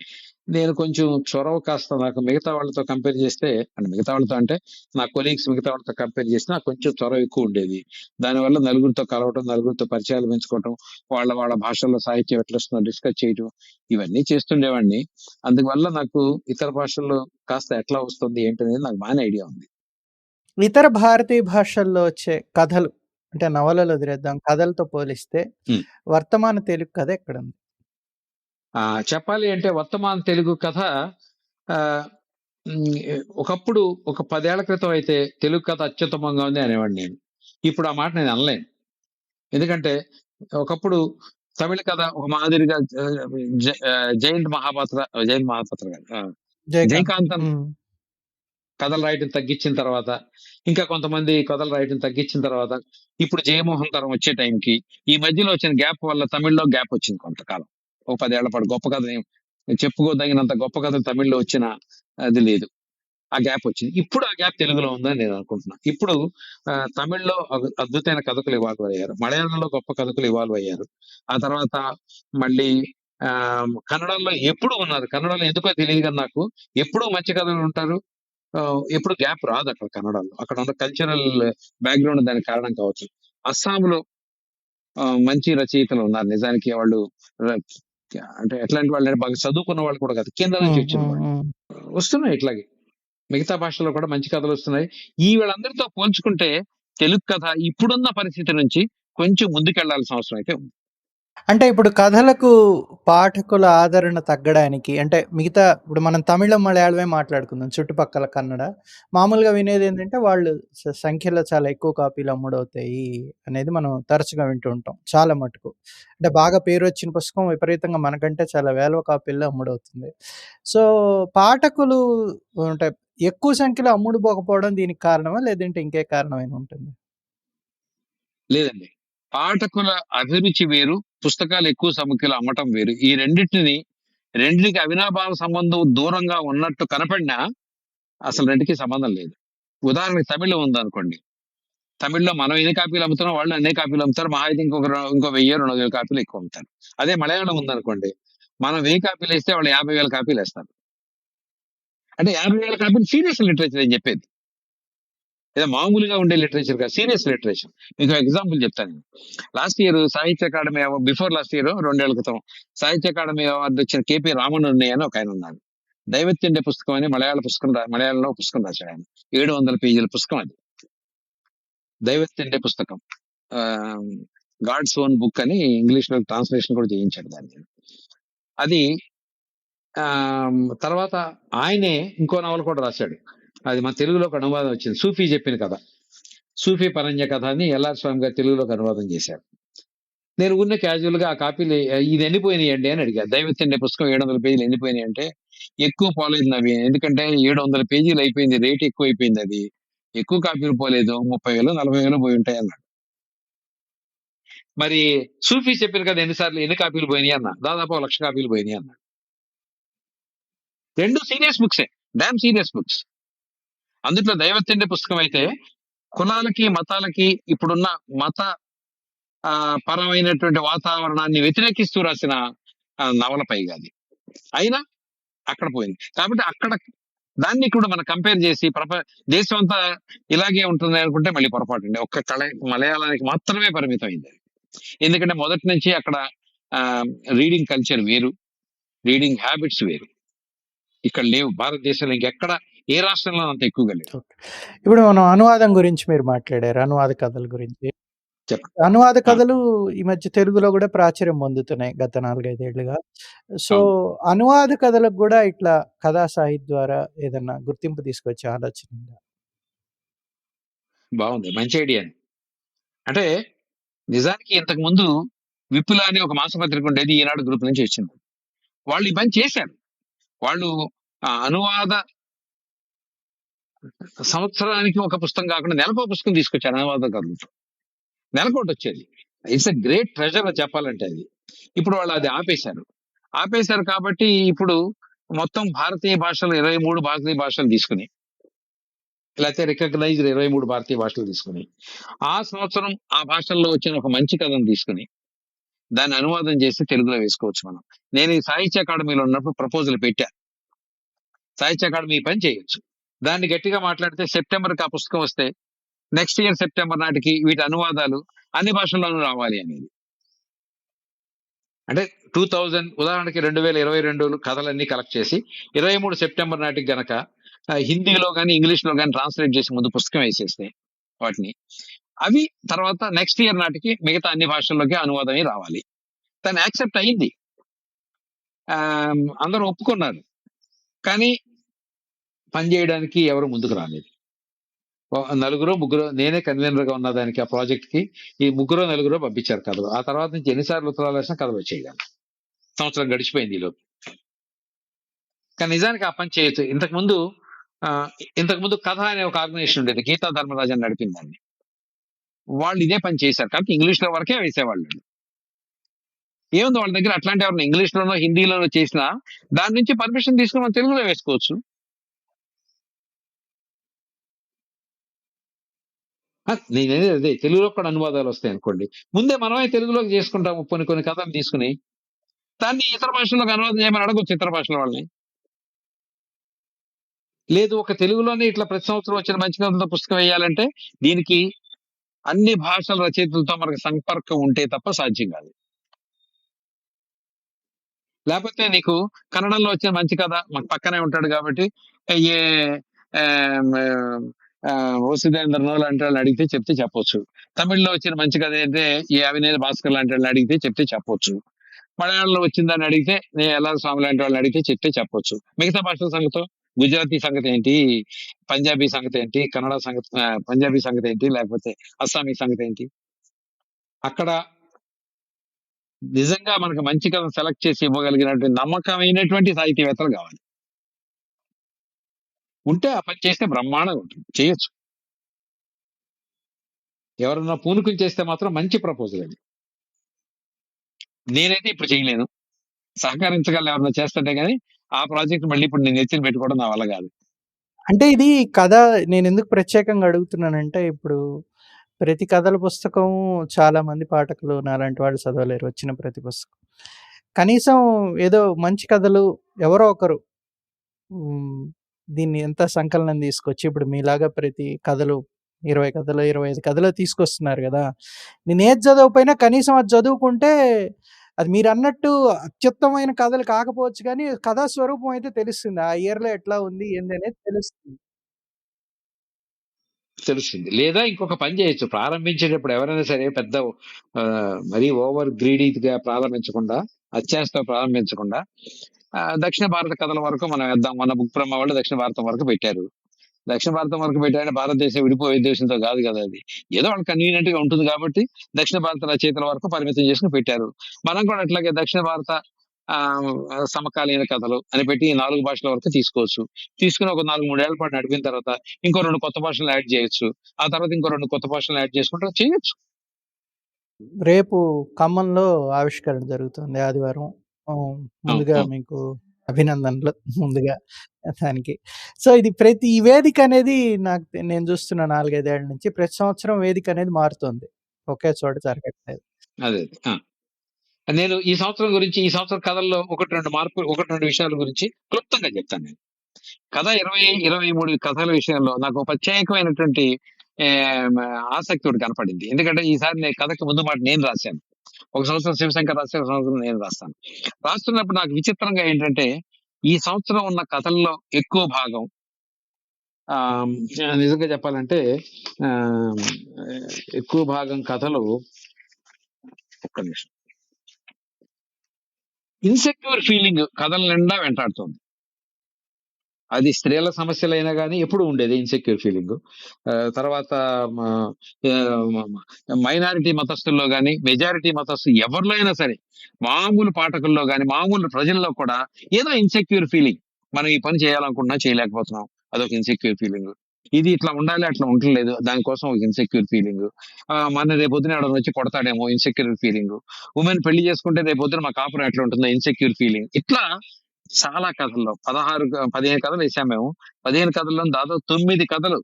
నేను కొంచెం చొరవ కాస్త నాకు మిగతా వాళ్ళతో కంపేర్ చేస్తే, అంటే మిగతా వాళ్ళతో అంటే నా కొలీగ్స్ మిగతా వాళ్ళతో కంపేర్ చేస్తే నాకు కొంచెం చొరవ ఎక్కువ ఉండేది. దానివల్ల నలుగురితో కలవటం, నలుగురితో పరిచయాలు పెంచుకోవటం, వాళ్ళ భాషల్లో సాహిత్యం ఎట్లా వస్తుందో డిస్కస్ చేయటం, ఇవన్నీ చేస్తుండేవాడిని. అందువల్ల నాకు ఇతర భాషల్లో కాస్త ఎట్లా వస్తుంది ఏంటనేది నాకు బాగానే ఐడియా ఉంది. ఇతర భారతీయ భాషల్లో వచ్చే కథలు అంటే నవలలు వదిలేద్దాం, కథలతో పోలిస్తే Hmm. వర్తమాన తెలుగు కథ ఎక్కడుంది? చెప్పాలి అంటే వర్తమాన తెలుగు కథ ఆ, ఒకప్పుడు ఒక 10 ఏళ్ల క్రితం అయితే తెలుగు కథ అత్యుత్తమంగా ఉంది అనేవాడిని నేను. ఇప్పుడు ఆ మాట నేను అనలేను. ఎందుకంటే ఒకప్పుడు తమిళ కథ ఒక మాదిరిగా జయంత్ మహాపాత్ర కాదు, జయకాంతన్ Hmm. కథలు రాయటం తగ్గించిన తర్వాత, ఇంకా కొంతమంది కథలు రాయటం తగ్గించిన తర్వాత, ఇప్పుడు జయమోహన్ తరం వచ్చే టైంకి ఈ మధ్యలో వచ్చిన గ్యాప్ వల్ల తమిళ్లో గ్యాప్ వచ్చింది కొంతకాలం. ఒక 10 ఏళ్ల పాటు గొప్ప కథ చెప్పుకోదగినంత గొప్ప కథ తమిళ్లో వచ్చిన అది లేదు. ఆ గ్యాప్ వచ్చింది. ఇప్పుడు ఆ గ్యాప్ తెలుగులో ఉందని నేను అనుకుంటున్నా. ఇప్పుడు తమిళ్లో అద్భుతమైన కథకులు ఇవాల్వ్ అయ్యారు, మలయాళంలో గొప్ప కథకులు ఇవాల్వ్ అయ్యారు. ఆ తర్వాత మళ్ళీ ఆ కన్నడంలో ఎప్పుడు ఉన్నారు. కన్నడంలో ఎందుకో తెలియదు కానీ నాకు ఎప్పుడూ మంచి కథలు ఉంటారు. ఎప్పుడు గ్యాప్ రాదు అక్కడ కన్నడలో. అక్కడ ఉన్న కల్చరల్ బ్యాక్గ్రౌండ్ దానికి కారణం కావచ్చు. అస్సాంలో మంచి రచయితలు ఉన్నారు. నిజానికి వాళ్ళు ర- అంటే ఎట్లాంటి వాళ్ళు అంటే బాగా చదువుకున్న వాళ్ళు కూడా కాదు, కింద నుంచి వచ్చిన వాళ్ళు వస్తున్నాయి. ఇట్లాగే మిగతా భాషల్లో కూడా మంచి కథలు వస్తున్నాయి. ఈ వీళ్ళందరితో పోల్చుకుంటే తెలుగు కథ ఇప్పుడున్న పరిస్థితి నుంచి కొంచెం ముందుకెళ్లాల్సిన అవసరం అయితే ఉంది. అంటే ఇప్పుడు కథలకు పాఠకుల ఆదరణ తగ్గడానికి అంటే మిగతా ఇప్పుడు మనం తమిళం మలయాళమే మాట్లాడుకుందాం, చుట్టుపక్కల కన్నడ మామూలుగా వినేది ఏంటంటే వాళ్ళు సంఖ్యలో చాలా ఎక్కువ కాపీలు అమ్ముడవుతాయి అనేది మనం తరచుగా వింటూ ఉంటాం చాలా మటుకు. అంటే బాగా పేరు వచ్చిన పుస్తకం విపరీతంగా మనకంటే చాలా వేల కాపీల్లో అమ్ముడవుతుంది. సో పాఠకులు అంటే ఎక్కువ సంఖ్యలో అమ్ముడుపోకపోవడం దీనికి కారణమా, లేదంటే ఇంకే కారణమైన ఉంటుంది? లేదండి, పాఠకుల అభిరుచి వేరు, పుస్తకాలు ఎక్కువ సంఖ్యలో అమ్మటం వేరు. ఈ రెండింటికి అవినాభావ సంబంధం దూరంగా ఉన్నట్టు కనపడినా అసలు రెండుకి సంబంధం లేదు. ఉదాహరణకి తమిళం ఉందనుకోండి, తమిళ్లో మనం ఎన్ని కాపీలు అమ్ముతున్నాం వాళ్ళు అన్ని కాపీలు అమ్ముతారు. మహా అయితే ఇంకో 1000-2000 కాపీలు ఎక్కువ అమ్ముతారు. అదే మలయాళం ఉందనుకోండి, మనం 1000 కాపీలు వేస్తే వాళ్ళు 50,000 కాపీలు వేస్తారు. అంటే 50,000 కాపీలు సీరియస్ లిటరేచర్ అని చెప్పేది. ఏదో మామూలుగా ఉండే లిటరేచర్ కాదు, సీరియస్ లిటరేచర్. మీకు ఎగ్జాంపుల్ చెప్తాను. లాస్ట్ ఇయర్ సాహిత్య అకాడమీ బిఫోర్ లాస్ట్ ఇయర్ 2 ఏళ్ల క్రితం సాహిత్య అకాడమీ అవార్డు వచ్చిన కేపీ రామనున్నయ్య అని ఒక ఆయన ఉన్నాడు. దైవత్యండే పుస్తకం అని మలయాళంలో పుస్తకం రాశాడు ఆయన. 700 పేజీల పుస్తకం అది. దైవత్యండే పుస్తకం, గాడ్స్ ఓన్ బుక్ అని ఇంగ్లీష్ లో ట్రాన్స్లేషన్ కూడా చేయించాడు దాన్ని. అది తర్వాత ఆయనే ఇంకో నవల కూడా రాశాడు. అది మన తెలుగులోకి అనువాదం వచ్చింది, సూఫీ చెప్పిన కథ, సూఫీ పరంజ కథ అని ఎల్ఆర్ స్వామి గారు తెలుగులోకి అనువాదం చేశారు. నేను ఉన్న క్యాజువల్ గా ఆ కాపీలు ఇది ఎన్నిపోయినాయి అండి అని అడిగా. దైవత్యండే పుస్తకం 700 పేజీలు ఎన్నిపోయినాయి అంటే, ఎక్కువ పోలేదు అవి, ఎందుకంటే 700 పేజీలు అయిపోయింది, రేట్ ఎక్కువ అయిపోయింది, అది ఎక్కువ కాపీలు పోలేదు, 30,000 40,000 పోయి ఉంటాయి అన్నాడు. మరి సూఫీ చెప్పిన కదా ఎన్ని కాపీలు పోయినాయి అన్న, దాదాపు 1,00,000 కాపీలు పోయినాయి అన్న. రెండు సీరియస్ బుక్సే, డామ్ సీరియస్ బుక్స్. అందుట్లో దైవత్యండే పుస్తకం అయితే కులాలకి మతాలకి ఇప్పుడున్న మత పరమైనటువంటి వాతావరణాన్ని వ్యతిరేకిస్తూ రాసిన నవల పైగా అది. అయినా అక్కడ పోయింది. కాబట్టి అక్కడ దాన్ని కూడా మనం కంపేర్ చేసి దేశం అంతా ఇలాగే ఉంటుంది అనుకుంటే మళ్ళీ పొరపాటు అండి. ఒక్క మలయాళానికి మాత్రమే పరిమితం అయింది. ఎందుకంటే మొదటి నుంచి అక్కడ రీడింగ్ కల్చర్ వేరు, రీడింగ్ హ్యాబిట్స్ వేరు, ఇక్కడ లేవు. భారతదేశంలో ఇంకెక్కడ ఏ రాష్ట్రంలో అంత ఎక్కువగా లేవు. ఇప్పుడు మనం అనువాదం గురించి మీరు మాట్లాడారు, అనువాద కథల గురించి. అనువాద కథలు ఈ మధ్య తెలుగులో కూడా ప్రాచుర్యం పొందుతున్నాయి గత 4-5 ఏళ్లుగా. సో అనువాద కథలకు కూడా ఇట్లా కథా సాహిత్య ద్వారా ఏదన్నా గుర్తింపు తీసుకొచ్చే ఆలోచన ఉందా? బాగుంది, మంచి ఐడియా. అంటే నిజానికి ఇంతకు ముందు విపుల అని ఒక మాసపత్రిక ఉండేది, ఈనాడు గ్రూప్ నుంచి వచ్చింది. వాళ్ళు ఈ పని చేశారు. వాళ్ళు అనువాద సంవత్సరానికి ఒక పుస్తకం కాకుండా నెలకో పుస్తకం తీసుకొచ్చారు అనువాద కథలతో. నెలకోటి వచ్చేది. ఇట్స్ ఎ గ్రేట్ ట్రెజర్ చెప్పాలంటే అది. ఇప్పుడు వాళ్ళు అది ఆపేశారు కాబట్టి ఇప్పుడు మొత్తం భారతీయ భాషలు 23 భారతీయ భాషలు తీసుకుని, లేకపోతే రికగ్నైజ్డ్ 23 భారతీయ భాషలు తీసుకుని, ఆ సంవత్సరం ఆ భాషల్లో వచ్చిన ఒక మంచి కథను తీసుకుని దాన్ని అనువాదం చేసి తెలుగులో వేసుకోవచ్చు మనం. నేను ఈ సాహిత్య అకాడమీలో ఉన్నప్పుడు ప్రపోజల్ పెట్టా, సాహిత్య అకాడమీ పని చేయొచ్చు. దాన్ని గట్టిగా మాట్లాడితే సెప్టెంబర్కి ఆ పుస్తకం వస్తే నెక్స్ట్ ఇయర్ సెప్టెంబర్ నాటికి వీటి అనువాదాలు అన్ని భాషల్లోనూ రావాలి అనేది. అంటే 2000 ఉదాహరణకి 2022 కథలన్నీ కలెక్ట్ చేసి 23 సెప్టెంబర్ నాటికి గనక హిందీలో కానీ ఇంగ్లీష్ లో కానీ ట్రాన్స్లేట్ చేసి ముందు పుస్తకం వేసేస్తే వాటిని, అవి తర్వాత నెక్స్ట్ ఇయర్ నాటికి మిగతా అన్ని భాషల్లోకి అనువాదమే రావాలి. దాన్ని యాక్సెప్ట్ అయింది, అందరూ ఒప్పుకున్నారు. కానీ పనిచేయడానికి ఎవరు ముందుకు రాలేదు. 4-3, నేనే కన్వీనర్ గా ఉన్న దానికి, ఆ ప్రాజెక్ట్ కి ఈ 3-4 పంపించారు కథలు. ఆ తర్వాత నుంచి ఎన్నిసార్లు ఉత్తరాలు వేసినా కథలు వచ్చేయగా సంవత్సరం గడిచిపోయింది ఈలోపు. కానీ నిజానికి ఆ పని చేయొచ్చు. ఇంతకు ముందు కథ అనే ఒక ఆర్గనైజేషన్ ఉండేది, గీతా ధర్మరాజు అని నడిపింది దాన్ని. వాళ్ళు ఇదే పని చేశారు, కాబట్టి ఇంగ్లీష్ లో వరకే వేసేవాళ్ళు. ఏముంది వాళ్ళ దగ్గర, అట్లాంటి ఎవరిని ఇంగ్లీష్ లోనో హిందీలోనో చేసినా దాని నుంచి పర్మిషన్ తీసుకుని మనం తెలుగులో వేసుకోవచ్చు. నేనేది అదే, తెలుగులో కూడా అనువాదాలు వస్తాయి అనుకోండి, ముందే మనమే తెలుగులోకి చేసుకుంటాము కొన్ని కథలు తీసుకుని, దాన్ని ఇతర భాషల్లోకి అనువాదం చేయమని అడగొచ్చు ఇతర భాషల వాళ్ళని. లేదు ఒక తెలుగులోనే ఇట్లా ప్రతి సంవత్సరం వచ్చిన మంచి కథలతో పుస్తకం వేయాలంటే దీనికి అన్ని భాషల రచయితలతో మనకు సంపర్కం ఉంటే తప్ప సాధ్యం కాదు. లేకపోతే నీకు కన్నడంలో వచ్చిన మంచి కథ మాకు పక్కనే ఉంటాడు కాబట్టి ఏ ఓసుదేంద్ర నో లాంటి వాళ్ళని అడిగితే చెప్తే చెప్పొచ్చు. తమిళ్లో వచ్చిన మంచి కథ అయితే ఏ అవినేని భాస్కర్ లాంటి వాళ్ళని అడిగితే చెప్తే చెప్పొచ్చు. మలయాళంలో వచ్చిందని అడిగితే ఎల్ఆర్ స్వామి లాంటి వాళ్ళని అడిగితే చెప్తే చెప్పొచ్చు. మిగతా భాషల సంగతి, గుజరాతీ సంగతి ఏంటి, పంజాబీ సంగతి ఏంటి, కన్నడ సంగతి, పంజాబీ సంగతి ఏంటి, లేకపోతే అస్సామీ సంగతి ఏంటి? అక్కడ నిజంగా మనకు మంచి కథ సెలెక్ట్ చేసి ఇవ్వగలిగినటువంటి నమ్మకమైనటువంటి సాహితీవేత్తలు కావాలి. ఉంటే ఆ పని చేస్తే బ్రహ్మాండంగా ఉంటుంది, చేయొచ్చు. ఎవరన్నా పూనుకుని చేస్తే మాత్రం మంచి ప్రపోజల్ అది. నేనైతే ఇప్పుడు చేయలేను, సహకరించగల ఎవరన్నా చేస్తుంటే కానీ ఆ ప్రాజెక్ట్ మళ్ళీ ఇప్పుడు నేను ఎత్తిని పెట్టుకోవడం నా వల్ల కాదు. అంటే ఇది కథ నేను ఎందుకు ప్రత్యేకంగా అడుగుతున్నానంటే, ఇప్పుడు ప్రతి కథల పుస్తకం చాలా మంది పాఠకులు నాలాంటి వాళ్ళు చదవలేరు, వచ్చిన ప్రతి పుస్తకం. కనీసం ఏదో మంచి కథలు ఎవరో ఒకరు దీన్ని ఎంత సంకలనం తీసుకొచ్చి ఇప్పుడు మీలాగా ప్రతి కథలు 20 కథలో, 25 కథలో తీసుకొస్తున్నారు గదా! నేనేది చదవకపోయినా కనీసం అది చదువుకుంటే అది మీరన్నట్టు అత్యుత్తమమైన కథలు కాకపోవచ్చు గానీ, కథా స్వరూపం అయితే తెలుస్తుంది. ఆ ఇయర్‌లో ఎట్లా ఉంది ఏంది అనేది తెలుస్తుంది. తెలుస్తుంది. లేదా ఇంకొక పని చేయొచ్చు. ప్రారంభించేటప్పుడు ఎవరైనా సరే పెద్ద మరీ ఓవర్ గ్రీడీగా ప్రారంభించకుండా, అత్యాశతో ప్రారంభించకుండా దక్షిణ భారత కథల వరకు మనం వేద్దాం. మన బుక్ బ్రహ్మ వాళ్ళు దక్షిణ భారతం వరకు పెట్టారు. దక్షిణ భారతం వరకు పెట్టారంటే భారతదేశం విడిపోయే ఉద్దేశంతో కాదు కదా అది. ఏదో వాళ్ళకి కన్వీనియంట్ గా ఉంటుంది కాబట్టి దక్షిణ భారత రచయితల వరకు పరిమితం చేసుకుని పెట్టారు. మనం కూడా అట్లాగే దక్షిణ భారత ఆ సమకాలీన కథలు అని పెట్టి ఈ 4 భాషల వరకు తీసుకోవచ్చు. తీసుకుని ఒక 4, 3 ఏళ్ల పాటు నడిపిన తర్వాత ఇంకో 2 కొత్త భాషలు యాడ్ చేయొచ్చు. ఆ తర్వాత ఇంకో 2 కొత్త భాషలు యాడ్ చేసుకుంటూ చేయొచ్చు. రేపు ఖమ్మంలో ఆవిష్కరణ జరుగుతుంది ఆదివారం. ముందుగా అవును. మీకు అభినందనలు ముందుగా దానికి. సో, ఇది ఈ వేదిక అనేది నేను చూస్తున్న 4, 5 ఏళ్ల నుంచి ప్రతి సంవత్సరం వేదిక అనేది మారుతుంది. ఒకే చోట జరగట్లేదు. అదే. నేను ఈ సంవత్సరం కథల్లో 1, 2 మార్పులు, 1, 2 విషయాల గురించి క్లుప్తంగా చెప్తాను నేను. కథ 20, 23 కథల విషయంలో నాకు ప్రత్యేకమైనటువంటి ఆసక్తి ఒకటి కనపడింది. ఎందుకంటే ఈసారి నేను కథకి ముందు మాట నేను రాశాను. ఒక సంవత్సరం శివశంకర్ రాస్తే, ఒక సంవత్సరం నేను రాస్తాను. రాస్తున్నప్పుడు నాకు విచిత్రంగా ఏంటంటే, ఈ సంవత్సరం ఉన్న కథల్లో ఎక్కువ భాగం ఆహ్, నిజంగా చెప్పాలంటే ఆహ్, ఎక్కువ భాగం కథలు ఒక్క నిమిషం. ఇన్‌సెక్యూర్ ఫీలింగ్ కథల నిండా వెంటాడుతోంది. అది స్త్రీల సమస్యలైనా గానీ ఎప్పుడూ ఉండేది ఇన్‌సెక్యూర్ ఫీలింగు. తర్వాత మ మైనారిటీ మతస్థుల్లో గానీ, మెజారిటీ మతస్థులు ఎవరిలో అయినా సరే, మామూలు పాఠకుల్లో గానీ, మామూలు ప్రజల్లో కూడా ఏదో ఇన్‌సెక్యూర్ ఫీలింగ్. మనం ఈ పని చేయాలనుకుంటున్నా చేయలేకపోతున్నాం. అదొక ఇన్‌సెక్యూర్ ఫీలింగు. ఇది ఇట్లా ఉండాలి, అట్లా ఉండట్లేదు. దానికోసం ఒక ఇన్‌సెక్యూర్ ఫీలింగు. మన రేపొద్దున ఎవడన్నా వచ్చి కొడతాడేమో ఇన్‌సెక్యూర్ ఫీలింగు. వుమెన్ పెళ్లి చేసుకుంటే రేపొద్దున మా కాపురం ఎట్లా ఉంటుందో ఇన్‌సెక్యూర్ ఫీలింగ్. ఇట్లా చాలా కథల్లో 15 కథలు వేసాం మేము. 15 కథల్లో దాదాపు 9 కథలు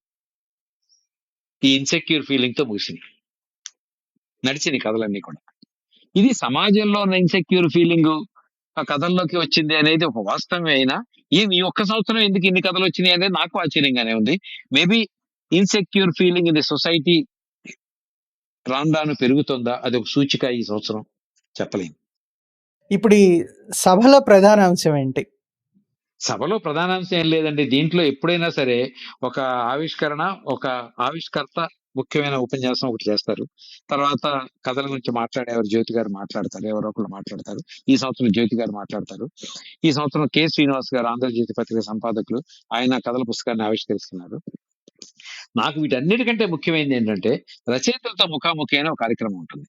ఈ ఇన్‌సెక్యూర్ ఫీలింగ్‌తో ముగిసినియి. నడిచినియి కథలన్నీ కూడా. ఇది సమాజంలో ఉన్న ఇన్‌సెక్యూర్ ఫీలింగు ఆ కథల్లోకి వచ్చింది అనేది ఒక వాస్తవమే అయినా, ఈ ఒక్క సంవత్సరం ఎందుకు ఇన్ని కథలొచ్చినాయి అనేది నాకు ఆశ్చర్యంగానే ఉంది. Maybe insecure feeling in the society రాను రాను పెరుగుతుందా? అదొక సూచిక ఈ సంవత్సరం చెప్పలేను. ఇప్పుడు ఈ సభలో ప్రధాన అంశం ఏంటి? సభలో ప్రధానాంశం ఏం లేదండి. దీంట్లో ఎప్పుడైనా సరే ఒక ఆవిష్కరణ, ఒక ఆవిష్కర్త ముఖ్యమైన ఉపన్యాసం ఒకటి చేస్తారు. తర్వాత కథల గురించి మాట్లాడేవారు జ్యోతి గారు మాట్లాడతారు. ఎవరో ఒకళ్ళు మాట్లాడతారు. ఈ సంవత్సరం జ్యోతి గారు మాట్లాడతారు. ఈ సంవత్సరం కె. శ్రీనివాస్ గారు ఆంధ్రజ్యోతి పత్రిక సంపాదకులు. ఆయన కథల పుస్తకాన్ని ఆవిష్కరిస్తున్నారు. నాకు వీటన్నిటికంటే ముఖ్యమైనది ఏంటంటే రచయితలతో ముఖాముఖి అయిన ఒక కార్యక్రమం ఉంటుంది.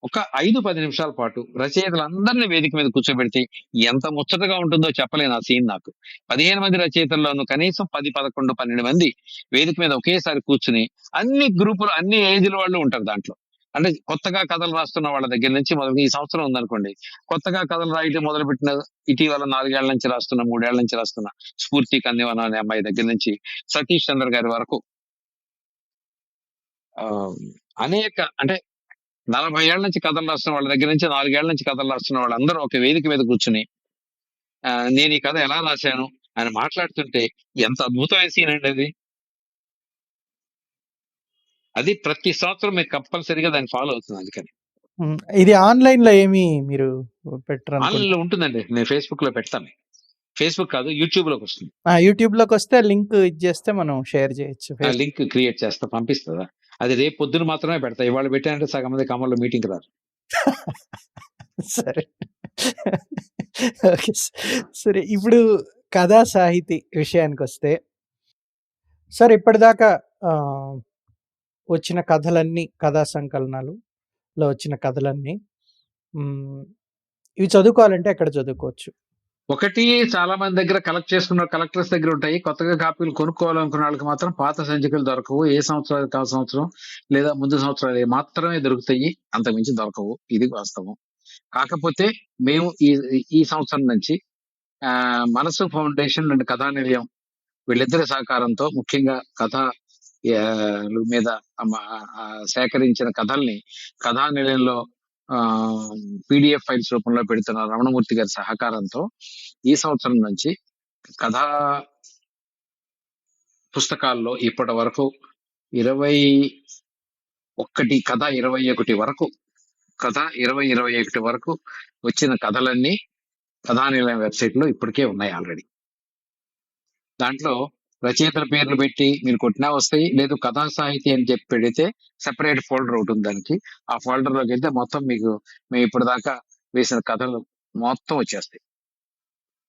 ఒక 5, 10 నిమిషాల పాటు రచయితలందరిని వేదిక మీద కూర్చోబెడితే ఎంత ముచ్చటగా ఉంటుందో చెప్పలేను ఆ సీన్ నాకు. 15 మంది రచయితల్లోనూ కనీసం 10, 11, 12 మంది వేదిక మీద ఒకేసారి కూర్చుని అన్ని గ్రూపులు, అన్ని ఏజ్‌ల వాళ్ళు ఉంటారు దాంట్లో. అంటే కొత్తగా కథలు రాస్తున్న వాళ్ళ దగ్గర నుంచి మొదలుగా ఈ సంవత్సరం ఉందనుకోండి. కొత్తగా కథలు రాయటం మొదలుపెట్టిన ఇటీవల 4 ఏళ్ల నుంచి రాస్తున్న, 3 ఏళ్ల నుంచి రాస్తున్న స్ఫూర్తి కన్నివన అనే అమ్మాయి దగ్గర నుంచి సతీష్ చంద్ర గారి వరకు ఆహ్, అనేక అంటే 40 ఏళ్ల నుంచి కథలు రాస్తున్న వాళ్ళ దగ్గర నుంచి 4 ఏళ్ల నుంచి కథలు రాస్తున్న వాళ్ళందరూ ఒక వేదిక మీద కూర్చొని నేను ఈ కథ ఎలా రాశాను అని మాట్లాడుతుంటే ఎంత అద్భుతమైన సీన్ అండి అది. అది ప్రతి సంవత్సరం మీరు కంపల్సరీగా దాన్ని ఫాలో అవుతుంది అందుకని. ఇది ఆన్‌లైన్‌లో ఏమి మీరు ఆన్‌లైన్‌లో పెట్టరనుకుంటా. ఉంటుందండి. నేను ఫేస్‌బుక్‌లో పెడతాను. ఫేస్‌బుక్ కాదు యూట్యూబ్‌లోకొస్తుంది. యూట్యూబ్‌లోకొస్తే లింక్ ఇచ్చేస్తే మనం షేర్ చేయొచ్చు. ఆ లింక్ క్రియేట్ చేస్తా పంపిస్తదా? అది రేపు పొద్దున మాత్రమే పెడతా. ఇవాళ పెట్టానంటే సగం మంది ఖమ్మంలో మీటింగ్‌కి రారు. సరే. ఓకే. సరే. ఇప్పుడు కథా సాహితీ విషయానికొస్తే, సార్ ఇప్పటిదాకా ఆహ్, వచ్చిన కథలన్నీ కథా సంకలనాలులో వచ్చిన కథలన్నీ హ్మ్. ఇవి చదువుకోవాలంటే ఎక్కడ చదువుకోవచ్చు? ఒకటి చాలా మంది దగ్గర కలెక్ట్ చేసుకున్న కలెక్టర్స్ దగ్గర ఉంటాయి. కొత్తగా కాపీలు కొనుక్కోవాలనుకున్న వాళ్ళకి మాత్రం పాత సంచికలు దొరకవు. ఏ సంవత్సరానికి ఆ సంవత్సరం లేదా ముందు సంవత్సరాలు మాత్రమే దొరుకుతాయి. అంతకుమించి దొరకవు. ఇది వాస్తవం. కాకపోతే మేము ఈ ఈ సంవత్సరం నుంచి మనసు ఫౌండేషన్ అండ్ కథానిలయం వీళ్ళిద్దరి సహకారంతో ముఖ్యంగా మీద సేకరించిన కథల్ని కథానిలయంలో పీడిఎఫ్ ఫైల్స్ రూపంలో పెడుతున్న రమణమూర్తి గారి సహకారంతో ఈ సంవత్సరం నుంచి కథా పుస్తకాల్లో ఇప్పటి వరకు 21 కథ 21 వరకు కథ 21 వరకు వచ్చిన కథలన్నీ కథానిలయం వెబ్సైట్ లో ఇప్పటికే ఉన్నాయి ఆల్రెడీ. దాంట్లో రచయితల పేర్లు పెట్టి మీరు కొట్టినా వస్తాయి, లేదు కథా సాహితీ అని చెప్పి పెడితే సెపరేట్ ఫోల్డర్ ఒకటి ఉంది దానికి. ఆ ఫోల్డర్ లోకి వెళ్తే మొత్తం మీకు మేము ఇప్పటిదాకా వేసిన కథలు మొత్తం వచ్చేస్తాయి.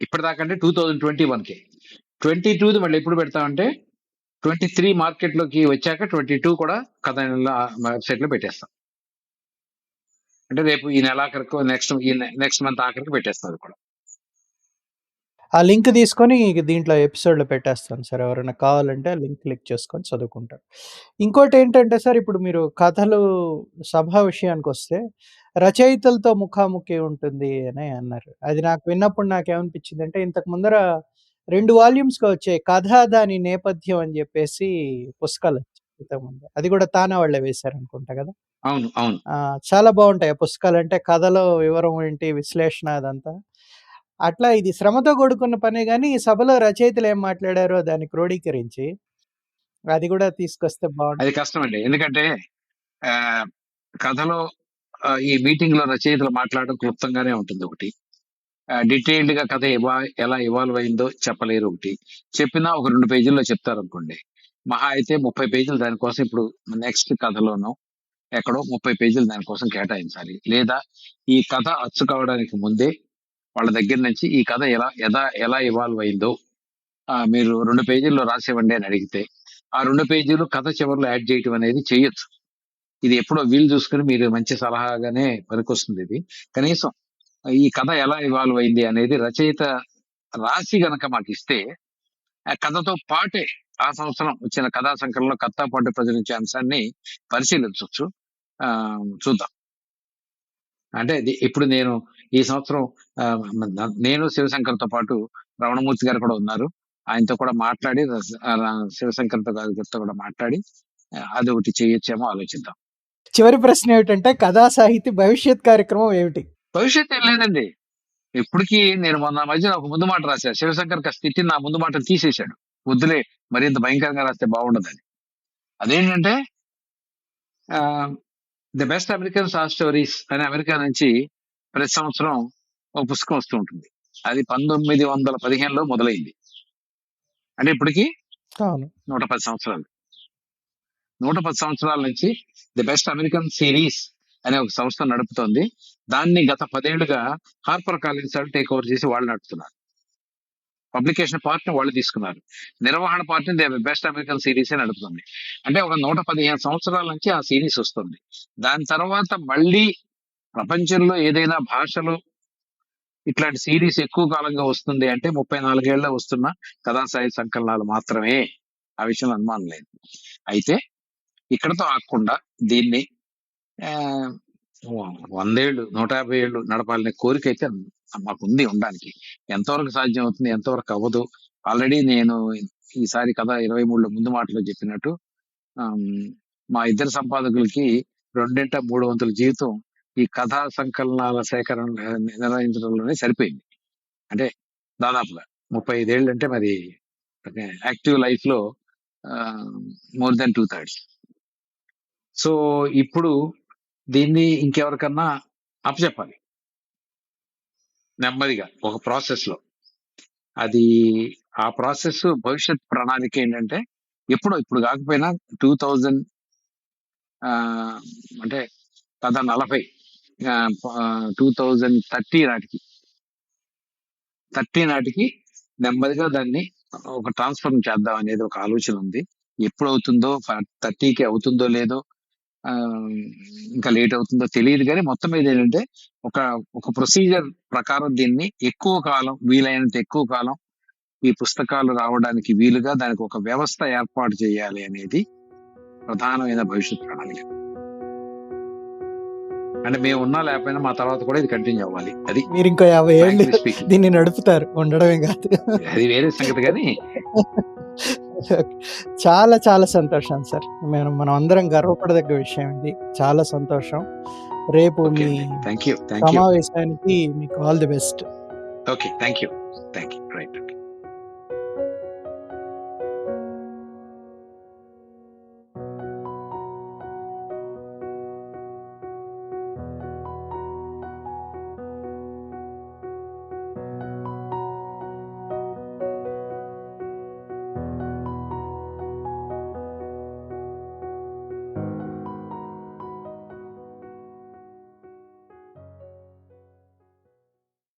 ఇప్పటిదాకా అంటే 2021కి. 22 మళ్ళీ ఎప్పుడు పెడతామంటే 23 మార్కెట్ లోకి వచ్చాక 22 కూడా కథానిలయం వెబ్సైట్ లో పెట్టేస్తాం. అంటే రేపు ఈ నెలాఖరికి నెక్స్ట్ మంత్ ఆఖరికి పెట్టేస్తాం అది కూడా. ఆ లింక్ తీసుకొని దీంట్లో ఎపిసోడ్లో పెట్టేస్తాను సార్. ఎవరైనా కావాలంటే ఆ లింక్ క్లిక్ చేసుకొని చదువుకుంటారు. ఇంకోటి ఏంటంటే సార్, ఇప్పుడు మీరు కథలు సభా విషయానికి వస్తే రచయితలతో ముఖాముఖి ఉంటుంది అని అన్నారు. అది నాకు విన్నప్పుడు నాకేమనిపించింది అంటే, ఇంతకు ముందర 2 వాల్యూమ్స్గా వచ్చాయి కథ దాని నేపథ్యం అని చెప్పేసి పుస్తకాలు వచ్చాయి ఇంతకుముందు. అది కూడా తానా వాళ్ళే వేశారు అనుకుంటా కదా. అవును అవును చాలా బాగుంటాయి ఆ పుస్తకాలు. అంటే కథలో వివరం ఏంటి, విశ్లేషణ, అదంతా. అట్లా ఇది శ్రమతో కూడుకున్న పనే గానీ, ఈ సభలో రచయితలు ఏం మాట్లాడారో దాన్ని క్రోడీకరించి అది కూడా తీసుకొస్తే అది బాగుంటుంది. కష్టం అండి. ఎందుకంటే ఆ, కథలో ఈ మీటింగ్ లో రచయితలు మాట్లాడడం క్లుప్తంగానే ఉంటుంది ఒకటి. డీటెయిల్డ్ గా కథ ఎలా ఇవాల్వ్ అయిందో చెప్పలేరు ఒకటి. చెప్పినా ఒక 2 పేజీల్లో చెప్తారు అనుకోండి. మహా అయితే 30 పేజీలు దానికోసం ఇప్పుడు నెక్స్ట్ కథలోనో ఎక్కడో 30 పేజీలు దానికోసం కేటాయించాలి. లేదా ఈ కథ అచ్చు కావడానికి ముందే వాళ్ళ దగ్గర నుంచి ఈ కథ ఎలా ఇవాల్వ్ అయిందో మీరు 2 పేజీల్లో రాసివ్వండి అని అడిగితే ఆ 2 పేజీలు కథ చివరిలో యాడ్ చేయటం అనేది చేయొచ్చు. ఇది ఎప్పుడో వీలు చూసుకుని మీరు మంచి సలహాగానే పనికొస్తుంది ఇది. కనీసం ఈ కథ ఎలా ఇవాల్వ్ అయింది అనేది రచయిత రాసి గనక మాకు ఇస్తే ఆ కథతో పాటే ఆ సంవత్సరం వచ్చిన కథా సంకలనంలో కథతో పాటు ప్రచురించే అంశాన్ని పరిశీలించవచ్చు. చూద్దాం. అంటే ఇప్పుడు నేను ఈ సంవత్సరం నేను శివశంకర్తో పాటు రమణమూర్తి గారు కూడా ఉన్నారు. ఆయనతో కూడా మాట్లాడి శివశంకర్తో గారితో కూడా మాట్లాడి అది ఒకటి చేయొచ్చేమో ఆలోచిద్దాం. చివరి ప్రశ్న ఏమిటంటే, కథా సాహితీ భవిష్యత్ కార్యక్రమం ఏమిటి? భవిష్యత్తు ఏం లేదండి. ఇప్పటికీ నేను మొన్న మధ్యన ఒక ముందు మాట రాశాను. శివశంకర్ స్థితి నా ముందు మాట తీసేశాడు. వద్దులే మరింత భయంకరంగా రాస్తే బాగుండదని. అదేంటంటే the best American short stories అనే అమెరికా నుంచి ప్రతి సంవత్సరం ఒక పుస్తకం వస్తూ ఉంటుంది. అది 1915లో మొదలైంది. అంటే ఇప్పటికి 110 సంవత్సరాలు. 110 సంవత్సరాల నుంచి ది బెస్ట్ అమెరికన్ సిరీస్ అనే ఒక సంస్థ నడుపుతోంది. దాన్ని గత 10 ఏళ్లుగా హార్పర్ కాలిన్స్ టేక్ ఓవర్ చేసి వాళ్ళు నడుపుతున్నారు. పబ్లికేషన్ పార్ట్ వాళ్ళు తీసుకున్నారు. నిర్వహణ part the best American series నడుపుతుంది. అంటే ఒక 115 సంవత్సరాల నుంచి ఆ సిరీస్ వస్తుంది. దాని తర్వాత మళ్ళీ ప్రపంచంలో ఏదైనా భాషలో ఇట్లాంటి సిరీస్ ఎక్కువ కాలంగా వస్తుంది అంటే 34 ఏళ్ళ వస్తున్న కథా సాహిత్య సంకలనాలు మాత్రమే. ఆ విషయంలో అనుమానం లేదు. అయితే ఇక్కడతో ఆగకుండా దీన్ని 100 ఏళ్ళు 150 ఏళ్ళు నడపాలనే కోరిక అయితే మాకుంది ఉండడానికి. ఎంతవరకు సాధ్యం అవుతుంది, ఎంతవరకు అవ్వదు. ఆల్రెడీ నేను ఈసారి కథ 23లో ముందు మాటలో చెప్పినట్టు మా ఇద్దరు సంపాదకులకి 2/3 వంతుల జీవితం ఈ కథా సంకలనాల సేకరణ నిర్వహించడంలోనే సరిపోయింది. అంటే దాదాపుగా 35 ఏళ్ళు అంటే మరి యాక్టివ్ లైఫ్ లో మోర్ దెన్ 2/3. సో ఇప్పుడు దీన్ని ఇంకెవరికన్నా అప్పచెప్పాలి నెమ్మదిగా ఒక ప్రాసెస్ లో. అది ఆ ప్రాసెస్ భవిష్యత్ ప్రణాళిక ఏంటంటే ఇప్పుడు కాకపోయినా 2000 అంటే 40 2030 నాటికి నెమ్మదిగా దాన్ని ఒక ట్రాన్స్ఫర్మ్ చేద్దాం అనేది ఒక ఆలోచన ఉంది. ఎప్పుడు అవుతుందో 30కి అవుతుందో లేదో ఇంకా లేట్ అవుతుందో తెలియదు. కానీ మొత్తం మీద ఏంటంటే ఒక ప్రొసీజర్ ప్రకారం దీన్ని ఎక్కువ కాలం, వీలైనంత ఎక్కువ కాలం ఈ పుస్తకాలు రావడానికి వీలుగా దానికి ఒక వ్యవస్థ ఏర్పాటు చేయాలి అనేది ప్రధానమైన భవిష్యత్ ప్రణాళిక. అంటే మేము ఉన్నా లేకపోయినా మా తర్వాత కూడా ఇది కంటిన్యూ అవ్వాలి. అది మీరు ఇంకో 50 ఏళ్ళు దీన్ని నడుపుతారు, ఉండడమే కాదు. అది వేరే సంగతి. కానీ చాలా చాలా సంతోషం సార్. మనం అందరం గర్వపడదగ్గ విషయం ఇది. చాలా సంతోషం. రేపు మీ థ్యాంక్ యూ సమావేశానికి మీకు all the best. Okay, thank you. Right.